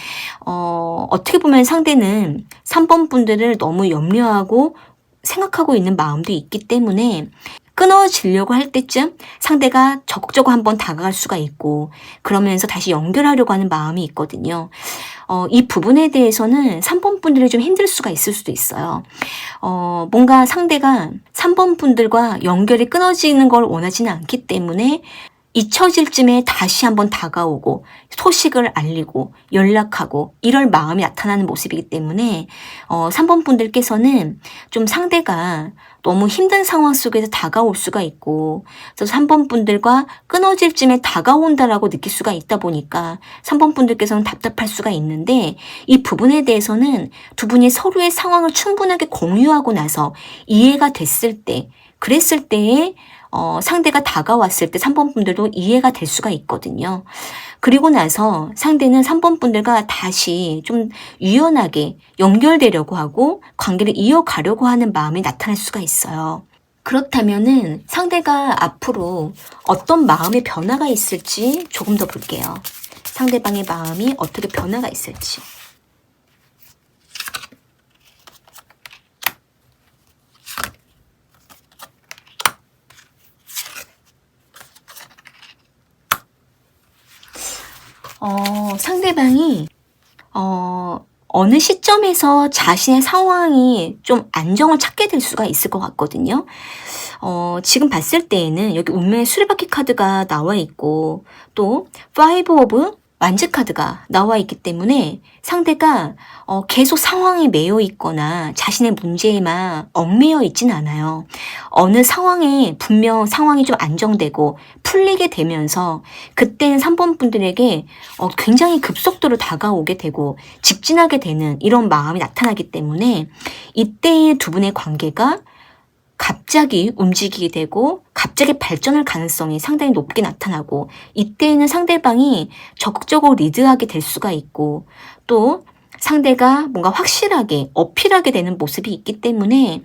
어떻게 보면 상대는 3번 분들을 너무 염려하고 생각하고 있는 마음도 있기 때문에 끊어지려고 할 때쯤 상대가 적극적으로 한번 다가갈 수가 있고 그러면서 다시 연결하려고 하는 마음이 있거든요. 이 부분에 대해서는 3번 분들이 좀 힘들 수가 있을 수도 있어요. 뭔가 상대가 3번 분들과 연결이 끊어지는 걸 원하지는 않기 때문에 잊혀질 쯤에 다시 한번 다가오고 소식을 알리고 연락하고 이럴 마음이 나타나는 모습이기 때문에 3번 분들께서는 좀 상대가 너무 힘든 상황 속에서 다가올 수가 있고 그래서 3번 분들과 끊어질 쯤에 다가온다라고 느낄 수가 있다 보니까 3번 분들께서는 답답할 수가 있는데 이 부분에 대해서는 두 분이 서로의 상황을 충분하게 공유하고 나서 이해가 됐을 때 그랬을 때에 상대가 다가왔을 때 3번 분들도 이해가 될 수가 있거든요. 그리고 나서 상대는 3번 분들과 다시 좀 유연하게 연결되려고 하고 관계를 이어가려고 하는 마음이 나타날 수가 있어요. 그렇다면은 상대가 앞으로 어떤 마음의 변화가 있을지 조금 더 볼게요. 상대방의 마음이 어떻게 변화가 있을지. 상대방이 어느 시점에서 자신의 상황이 좀 안정을 찾게 될 수가 있을 것 같거든요. 지금 봤을 때에는 여기 운명의 수레바퀴 카드가 나와 있고 또 파이브 오브 완즈 카드가 나와 있기 때문에 상대가 계속 상황에 매여 있거나 자신의 문제에만 얽매여 있진 않아요. 어느 상황에 분명 상황이 좀 안정되고 풀리게 되면서 그때는 3번 분들에게 굉장히 급속도로 다가오게 되고 직진하게 되는 이런 마음이 나타나기 때문에 이때의 두 분의 관계가 갑자기 움직이게 되고 갑자기 발전할 가능성이 상당히 높게 나타나고, 이때에는 상대방이 적극적으로 리드하게 될 수가 있고, 또 상대가 뭔가 확실하게 어필하게 되는 모습이 있기 때문에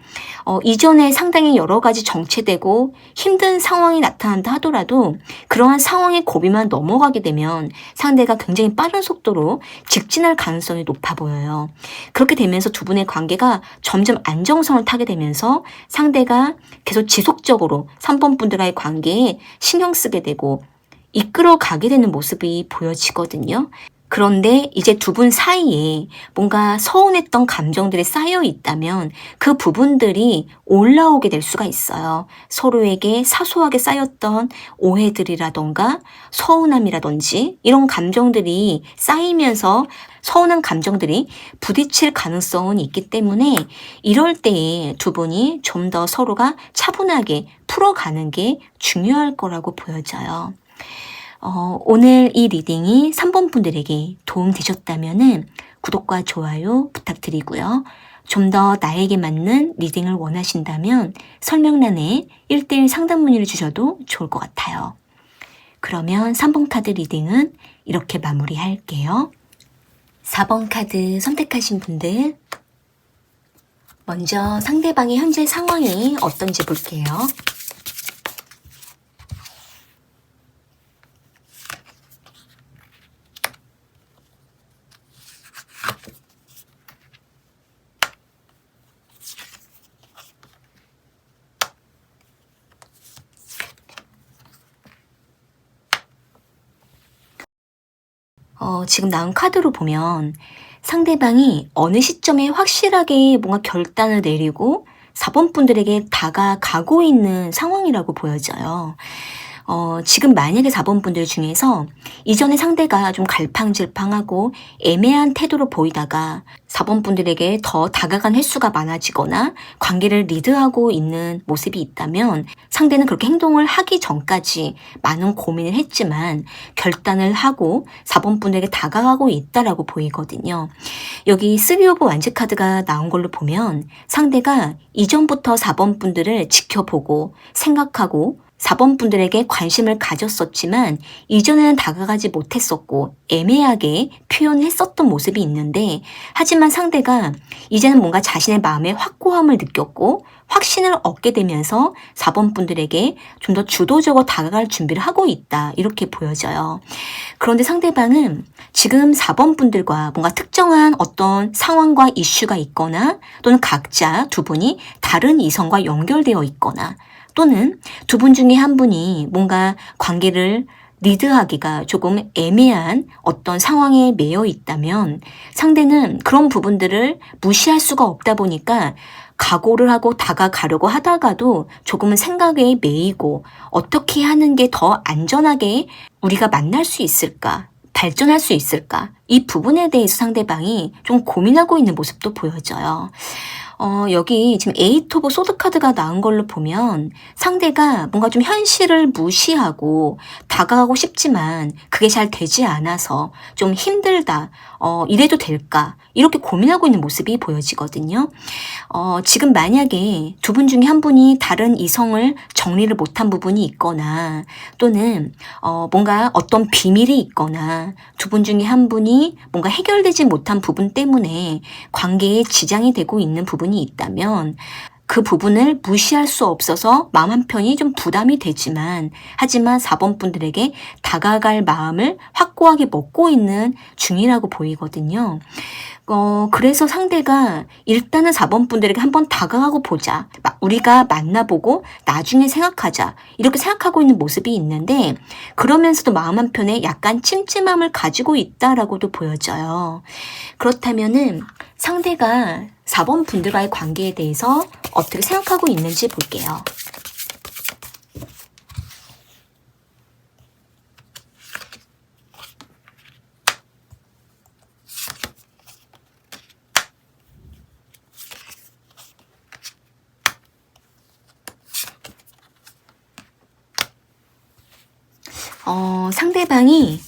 이전에 상당히 여러 가지 정체되고 힘든 상황이 나타난다 하더라도 그러한 상황의 고비만 넘어가게 되면 상대가 굉장히 빠른 속도로 직진할 가능성이 높아 보여요. 그렇게 되면서 두 분의 관계가 점점 안정성을 타게 되면서 상대가 계속 지속적으로 3번 분들과의 관계에 신경 쓰게 되고 이끌어 가게 되는 모습이 보여지거든요. 그런데 이제 두 분 사이에 뭔가 서운했던 감정들이 쌓여 있다면 그 부분들이 올라오게 될 수가 있어요. 서로에게 사소하게 쌓였던 오해들이라던가 서운함이라든지 이런 감정들이 쌓이면서 서운한 감정들이 부딪힐 가능성은 있기 때문에 이럴 때에 두 분이 좀 더 서로가 차분하게 풀어가는 게 중요할 거라고 보여져요. 오늘 이 리딩이 3번 분들에게 도움 되셨다면 구독과 좋아요 부탁드리고요. 좀 더 나에게 맞는 리딩을 원하신다면 설명란에 1:1 상담 문의를 주셔도 좋을 것 같아요. 그러면 3번 카드 리딩은 이렇게 마무리할게요. 4번 카드 선택하신 분들, 먼저 상대방의 현재 상황이 어떤지 볼게요. 지금 나온 카드로 보면 상대방이 어느 시점에 확실하게 뭔가 결단을 내리고 4번 분들에게 다가가고 있는 상황이라고 보여져요. 지금 만약에 4번 분들 중에서 이전에 상대가 좀 갈팡질팡하고 애매한 태도로 보이다가 4번 분들에게 더 다가간 횟수가 많아지거나 관계를 리드하고 있는 모습이 있다면 상대는 그렇게 행동을 하기 전까지 많은 고민을 했지만 결단을 하고 4번 분들에게 다가가고 있다라고 보이거든요. 여기 3 오브 완즈 카드가 나온 걸로 보면 상대가 이전부터 4번 분들을 지켜보고 생각하고 4번 분들에게 관심을 가졌었지만 이전에는 다가가지 못했었고 애매하게 표현했었던 모습이 있는데, 하지만 상대가 이제는 뭔가 자신의 마음의 확고함을 느꼈고 확신을 얻게 되면서 4번 분들에게 좀 더 주도적으로 다가갈 준비를 하고 있다, 이렇게 보여져요. 그런데 상대방은 지금 4번 분들과 뭔가 특정한 어떤 상황과 이슈가 있거나 또는 각자 두 분이 다른 이성과 연결되어 있거나 또는 두 분 중에 한 분이 뭔가 관계를 리드하기가 조금 애매한 어떤 상황에 매여 있다면 상대는 그런 부분들을 무시할 수가 없다 보니까 각오를 하고 다가가려고 하다가도 조금은 생각에 매이고 어떻게 하는 게 더 안전하게 우리가 만날 수 있을까? 발전할 수 있을까? 이 부분에 대해서 상대방이 좀 고민하고 있는 모습도 보여져요. 여기 지금 8 오브 소드 카드가 나온 걸로 보면 상대가 뭔가 좀 현실을 무시하고 다가가고 싶지만 그게 잘 되지 않아서 좀 힘들다, 이래도 될까, 이렇게 고민하고 있는 모습이 보여지거든요. 지금 만약에 두 분 중에 한 분이 다른 이성을 정리를 못한 부분이 있거나 또는 뭔가 어떤 비밀이 있거나 두 분 중에 한 분이 뭔가 해결되지 못한 부분 때문에 관계에 지장이 되고 있는 부분이 있다면 그 부분을 무시할 수 없어서 마음 한편이 좀 부담이 되지만 하지만 4번 분들에게 다가갈 마음을 확고하게 먹고 있는 중이라고 보이거든요. 그래서 상대가 일단은 4번 분들에게 한번 다가가고 보자, 우리가 만나보고 나중에 생각하자, 이렇게 생각하고 있는 모습이 있는데 그러면서도 마음 한편에 약간 찜찜함을 가지고 있다라고도 보여져요. 그렇다면은 상대가 4번 분들과의 관계에 대해서 어떻게 생각하고 있는지 볼게요. 상대방이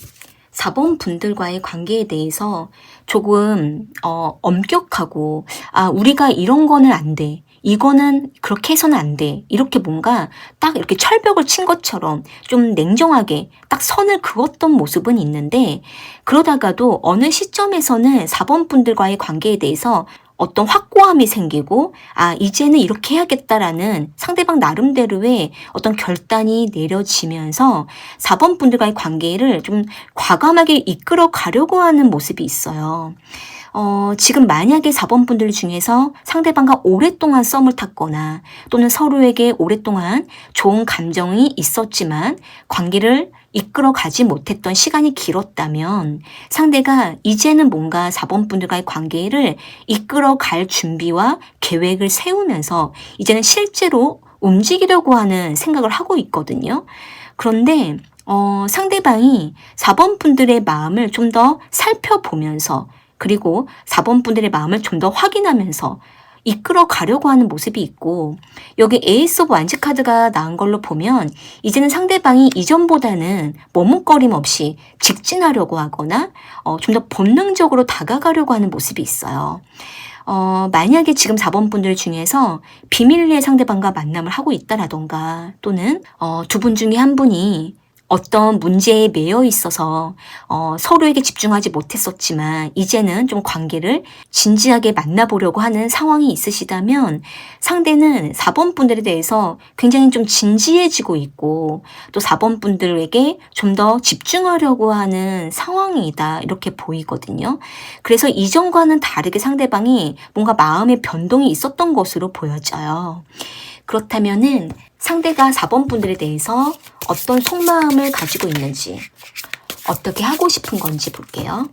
4번 분들과의 관계에 대해서 조금 엄격하고 우리가 이런 거는 안 돼, 이거는 그렇게 해서는 안 돼. 이렇게 뭔가 딱 이렇게 철벽을 친 것처럼 좀 냉정하게 딱 선을 그었던 모습은 있는데, 그러다가도 어느 시점에서는 4번 분들과의 관계에 대해서 어떤 확고함이 생기고, 아, 이제는 이렇게 해야겠다라는 상대방 나름대로의 어떤 결단이 내려지면서 4번 분들과의 관계를 좀 과감하게 이끌어 가려고 하는 모습이 있어요. 지금 만약에 4번 분들 중에서 상대방과 오랫동안 썸을 탔거나 또는 서로에게 오랫동안 좋은 감정이 있었지만 관계를 이끌어 가지 못했던 시간이 길었다면, 상대가 이제는 뭔가 4번 분들과의 관계를 이끌어 갈 준비와 계획을 세우면서 이제는 실제로 움직이려고 하는 생각을 하고 있거든요. 그런데 상대방이 4번 분들의 마음을 좀 더 살펴보면서, 그리고 4번 분들의 마음을 좀 더 확인하면서 이끌어 가려고 하는 모습이 있고, 여기 에이스 오브 완즈 카드가 나온 걸로 보면 이제는 상대방이 이전보다는 머뭇거림 없이 직진하려고 하거나 좀 더 본능적으로 다가가려고 하는 모습이 있어요. 만약에 지금 4번 분들 중에서 비밀리에 상대방과 만남을 하고 있다라던가, 또는 두 분 중에 한 분이 어떤 문제에 매여 있어서 서로에게 집중하지 못했었지만 이제는 좀 관계를 진지하게 만나보려고 하는 상황이 있으시다면, 상대는 4번 분들에 대해서 굉장히 좀 진지해지고 있고, 또 4번 분들에게 좀 더 집중하려고 하는 상황이다, 이렇게 보이거든요. 그래서 이전과는 다르게 상대방이 뭔가 마음의 변동이 있었던 것으로 보여져요. 그렇다면은 상대가 4번 분들에 대해서 어떤 속마음을 가지고 있는지, 어떻게 하고 싶은 건지 볼게요.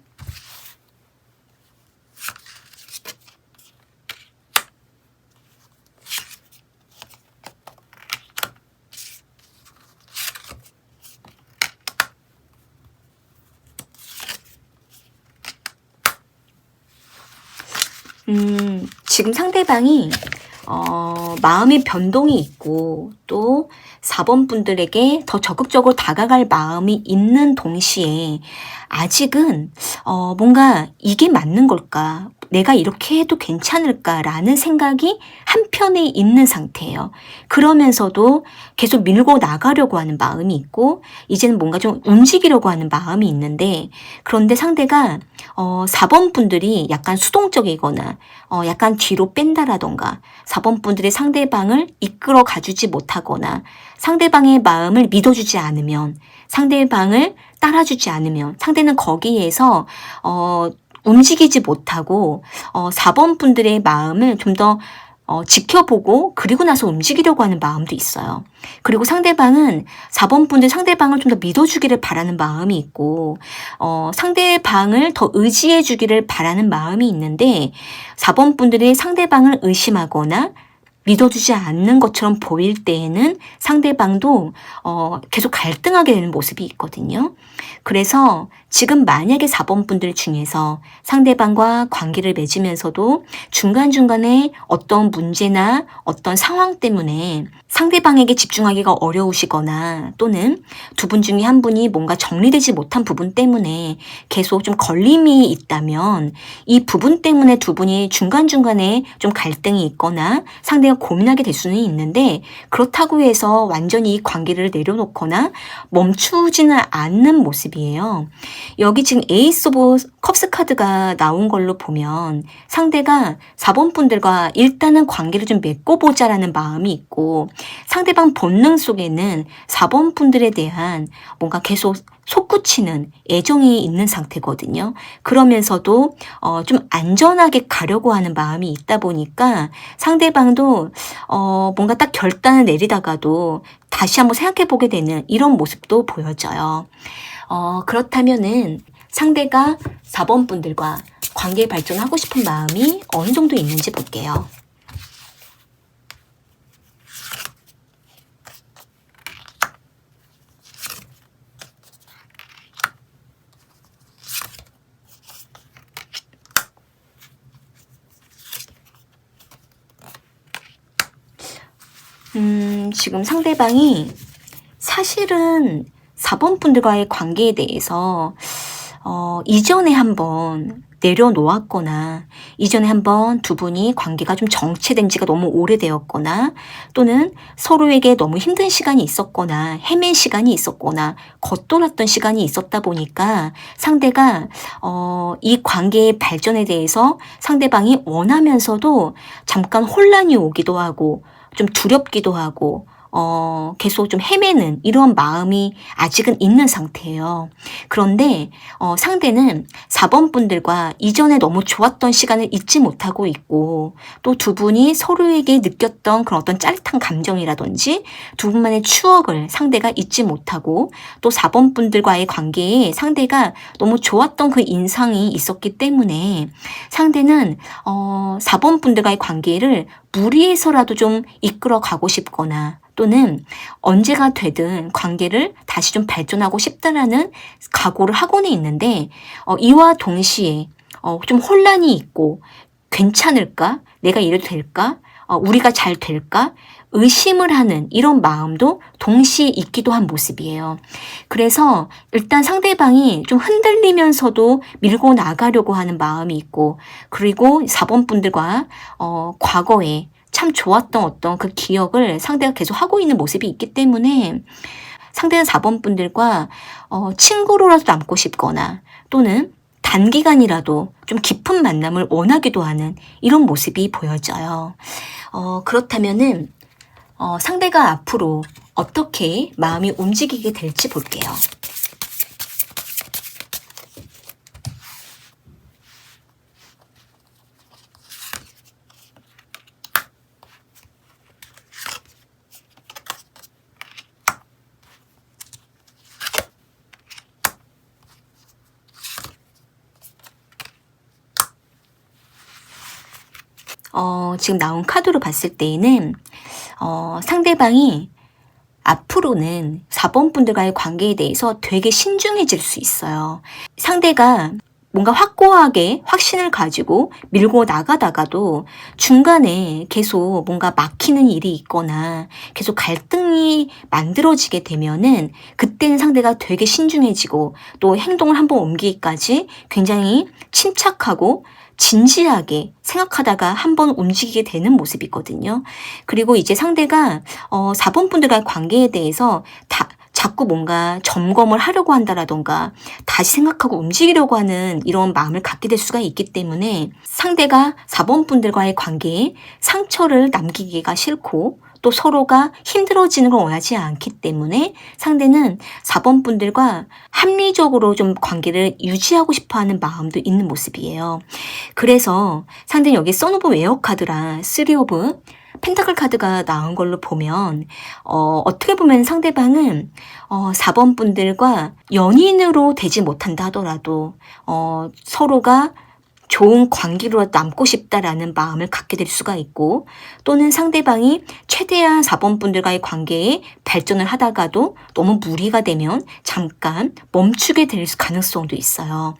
지금 상대방이 마음의 변동이 있고, 또 4번 분들에게 더 적극적으로 다가갈 마음이 있는 동시에 아직은 뭔가 이게 맞는 걸까? 내가 이렇게 해도 괜찮을까라는 생각이 한편에 있는 상태예요. 그러면서도 계속 밀고 나가려고 하는 마음이 있고, 이제는 뭔가 좀 움직이려고 하는 마음이 있는데, 그런데 상대가 4번 분들이 약간 수동적이거나 약간 뒤로 뺀다라던가, 4번 분들이 상대방을 이끌어 가주지 못하거나, 상대방의 마음을 믿어주지 않으면, 상대방을 따라주지 않으면 상대는 거기에서 움직이지 못하고 4번 분들의 마음을 좀 더 지켜보고 그리고 나서 움직이려고 하는 마음도 있어요. 그리고 상대방은 4번 분들 상대방을 좀 더 믿어주기를 바라는 마음이 있고, 상대방을 더 의지해 주기를 바라는 마음이 있는데, 4번 분들이 상대방을 의심하거나 믿어주지 않는 것처럼 보일 때에는 상대방도 계속 갈등하게 되는 모습이 있거든요. 그래서 지금 만약에 4번 분들 중에서 상대방과 관계를 맺으면서도 중간중간에 어떤 문제나 어떤 상황 때문에 상대방에게 집중하기가 어려우시거나, 또는 두 분 중에 한 분이 뭔가 정리되지 못한 부분 때문에 계속 좀 걸림이 있다면, 이 부분 때문에 두 분이 중간중간에 좀 갈등이 있거나 상대가 고민하게 될 수는 있는데, 그렇다고 해서 완전히 이 관계를 내려놓거나 멈추지는 않는 모습이에요. 여기 지금 에이스 오브 컵스 카드가 나온 걸로 보면 상대가 4번 분들과 일단은 관계를 좀 맺고 보자라는 마음이 있고, 상대방 본능 속에는 4번 분들에 대한 뭔가 계속 솟구치는 애정이 있는 상태거든요. 그러면서도 좀 안전하게 가려고 하는 마음이 있다 보니까 상대방도 뭔가 딱 결단을 내리다가도 다시 한번 생각해 보게 되는 이런 모습도 보여져요. 그렇다면은 상대가 4번 분들과 관계 발전하고 싶은 마음이 어느 정도 있는지 볼게요. 지금 상대방이 사실은 4번 분들과의 관계에 대해서 이전에 한번 내려놓았거나 이전에 한번 두 분이 관계가 좀 정체된 지가 너무 오래되었거나 또는 서로에게 너무 힘든 시간이 있었거나 헤맨 시간이 있었거나 겉돌았던 시간이 있었다 보니까 상대가 이 관계의 발전에 대해서 상대방이 원하면서도 잠깐 혼란이 오기도 하고 좀 두렵기도 하고 계속 좀 헤매는 이런 마음이 아직은 있는 상태예요. 그런데 상대는 4번 분들과 이전에 너무 좋았던 시간을 잊지 못하고 있고 또 두 분이 서로에게 느꼈던 그런 어떤 짜릿한 감정이라든지 두 분만의 추억을 상대가 잊지 못하고 또 4번 분들과의 관계에 상대가 너무 좋았던 그 인상이 있었기 때문에 상대는 4번 분들과의 관계를 무리해서라도 좀 이끌어 가고 싶거나 또는 언제가 되든 관계를 다시 좀 발전하고 싶다라는 각오를 하고는 있는데 이와 동시에 좀 혼란이 있고 괜찮을까? 내가 이래도 될까? 우리가 잘 될까? 의심을 하는 이런 마음도 동시에 있기도 한 모습이에요. 그래서 일단 상대방이 좀 흔들리면서도 밀고 나가려고 하는 마음이 있고 그리고 4번 분들과 과거에 참 좋았던 어떤 그 기억을 상대가 계속 하고 있는 모습이 있기 때문에 상대는 4번 분들과 친구로라도 남고 싶거나 또는 단기간이라도 좀 깊은 만남을 원하기도 하는 이런 모습이 보여져요. 그렇다면은 상대가 앞으로 어떻게 마음이 움직이게 될지 볼게요. 지금 나온 카드로 봤을 때에는 상대방이 앞으로는 4번 분들과의 관계에 대해서 되게 신중해질 수 있어요. 상대가 뭔가 확고하게 확신을 가지고 밀고 나가다가도 중간에 계속 뭔가 막히는 일이 있거나 계속 갈등이 만들어지게 되면은 그때는 상대가 되게 신중해지고 또 행동을 한번 옮기기까지 굉장히 침착하고 진지하게 생각하다가 한번 움직이게 되는 모습이거든요. 그리고 이제 상대가 4번 분들과의 관계에 대해서 자꾸 뭔가 점검을 하려고 한다라던가 다시 생각하고 움직이려고 하는 이런 마음을 갖게 될 수가 있기 때문에 상대가 4번 분들과의 관계에 상처를 남기기가 싫고 또 서로가 힘들어지는 걸 원하지 않기 때문에 상대는 4번 분들과 합리적으로 좀 관계를 유지하고 싶어하는 마음도 있는 모습이에요. 그래서 상대는 여기 선 오브 웨어 카드랑 3 오브 펜타클 카드가 나온 걸로 보면 어떻게 보면 상대방은 4번 분들과 연인으로 되지 못한다 하더라도 서로가 좋은 관계로 남고 싶다라는 마음을 갖게 될 수가 있고 또는 상대방이 최대한 4번 분들과의 관계에 발전을 하다가도 너무 무리가 되면 잠깐 멈추게 될 가능성도 있어요.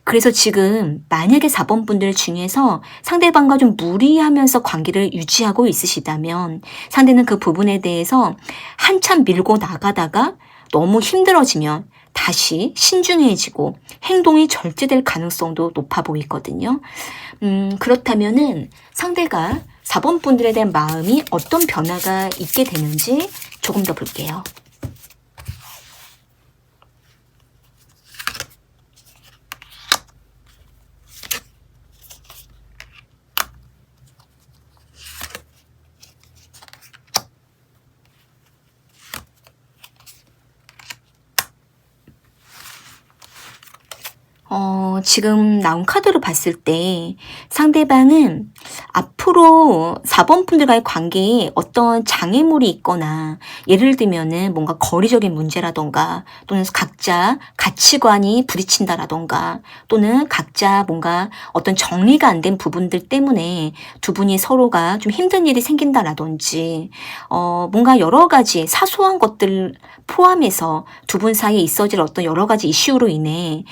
그래서 지금 만약에 4번 분들 중에서 상대방과 좀 무리하면서 관계를 유지하고 있으시다면 상대는 그 부분에 대해서 한참 밀고 나가다가 너무 힘들어지면 다시 신중해지고 행동이 절제될 가능성도 높아 보이거든요. 그렇다면은 상대가 4번 분들에 대한 마음이 어떤 변화가 있게 되는지 조금 더 볼게요. 지금 나온 카드로 봤을 때 상대방은 앞으로 4번 분들과의 관계에 어떤 장애물이 있거나 예를 들면은 뭔가 거리적인 문제라던가 또는 각자 가치관이 부딪힌다라던가 또는 각자 뭔가 어떤 정리가 안 된 부분들 때문에 두 분이 서로가 좀 힘든 일이 생긴다라든지 뭔가 여러 가지 사소한 것들 포함해서 두 분 사이에 있어질 어떤 여러 가지 이슈로 인해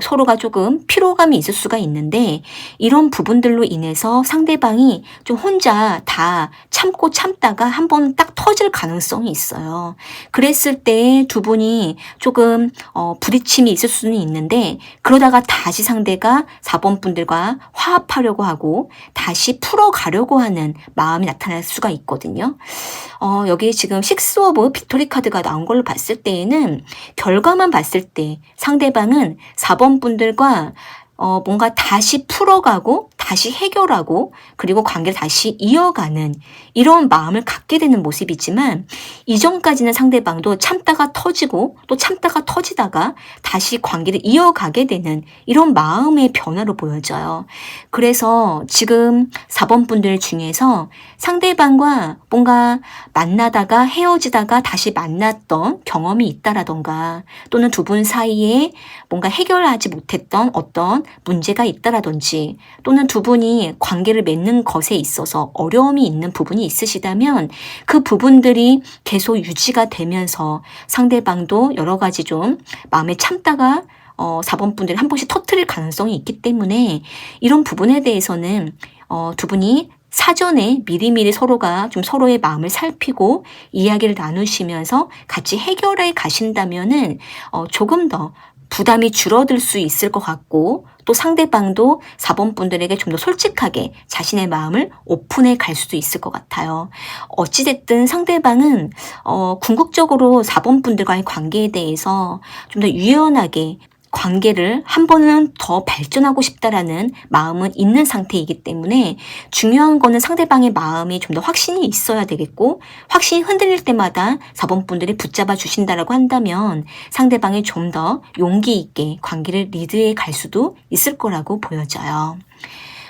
서로가 조금 피로감이 있을 수가 있는데 이런 부분들로 인해서 상대방이 분이 좀 혼자 다 참고 참다가 한번 딱 터질 가능성이 있어요. 그랬을 때 두 분이 조금 부딪힘이 있을 수는 있는데 그러다가 다시 상대가 4번 분들과 화합하려고 하고 다시 풀어가려고 하는 마음이 나타날 수가 있거든요. 여기 지금 식스 오브 빅토리 카드가 나온 걸로 봤을 때에는 결과만 봤을 때 상대방은 4번 분들과 뭔가 다시 풀어가고 다시 해결하고 그리고 관계를 다시 이어가는 이런 마음을 갖게 되는 모습이지만 이전까지는 상대방도 참다가 터지고 또 참다가 터지다가 다시 관계를 이어가게 되는 이런 마음의 변화로 보여져요. 그래서 지금 4번 분들 중에서 상대방과 뭔가 만나다가 헤어지다가 다시 만났던 경험이 있다라던가 또는 두 분 사이에 뭔가 해결하지 못했던 어떤 문제가 있다라든지 또는 두 분이 관계를 맺는 것에 있어서 어려움이 있는 부분이 있으시다면 그 부분들이 계속 유지가 되면서 상대방도 여러 가지 좀 마음에 참다가 4번 분들이 한 번씩 터뜨릴 가능성이 있기 때문에 이런 부분에 대해서는 두 분이 사전에 미리미리 서로가 좀 서로의 마음을 살피고 이야기를 나누시면서 같이 해결해 가신다면은 조금 더 부담이 줄어들 수 있을 것 같고 또 상대방도 4번 분들에게 좀 더 솔직하게 자신의 마음을 오픈해 갈 수도 있을 것 같아요. 어찌됐든 상대방은 궁극적으로 4번 분들과의 관계에 대해서 좀 더 유연하게 관계를 한 번은 더 발전하고 싶다라는 마음은 있는 상태이기 때문에 중요한 거는 상대방의 마음이 좀 더 확신이 있어야 되겠고 확신이 흔들릴 때마다 4번 분들이 붙잡아 주신다라고 한다면 상대방이 좀 더 용기 있게 관계를 리드해 갈 수도 있을 거라고 보여져요.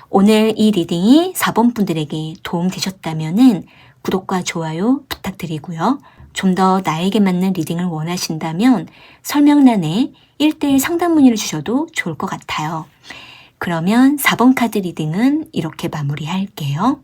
오늘 이 리딩이 4번 분들에게 도움되셨다면은 구독과 좋아요 부탁드리고요. 좀 더 나에게 맞는 리딩을 원하신다면 설명란에 1:1 상담 문의를 주셔도 좋을 것 같아요. 그러면 4번 카드 리딩은 이렇게 마무리할게요.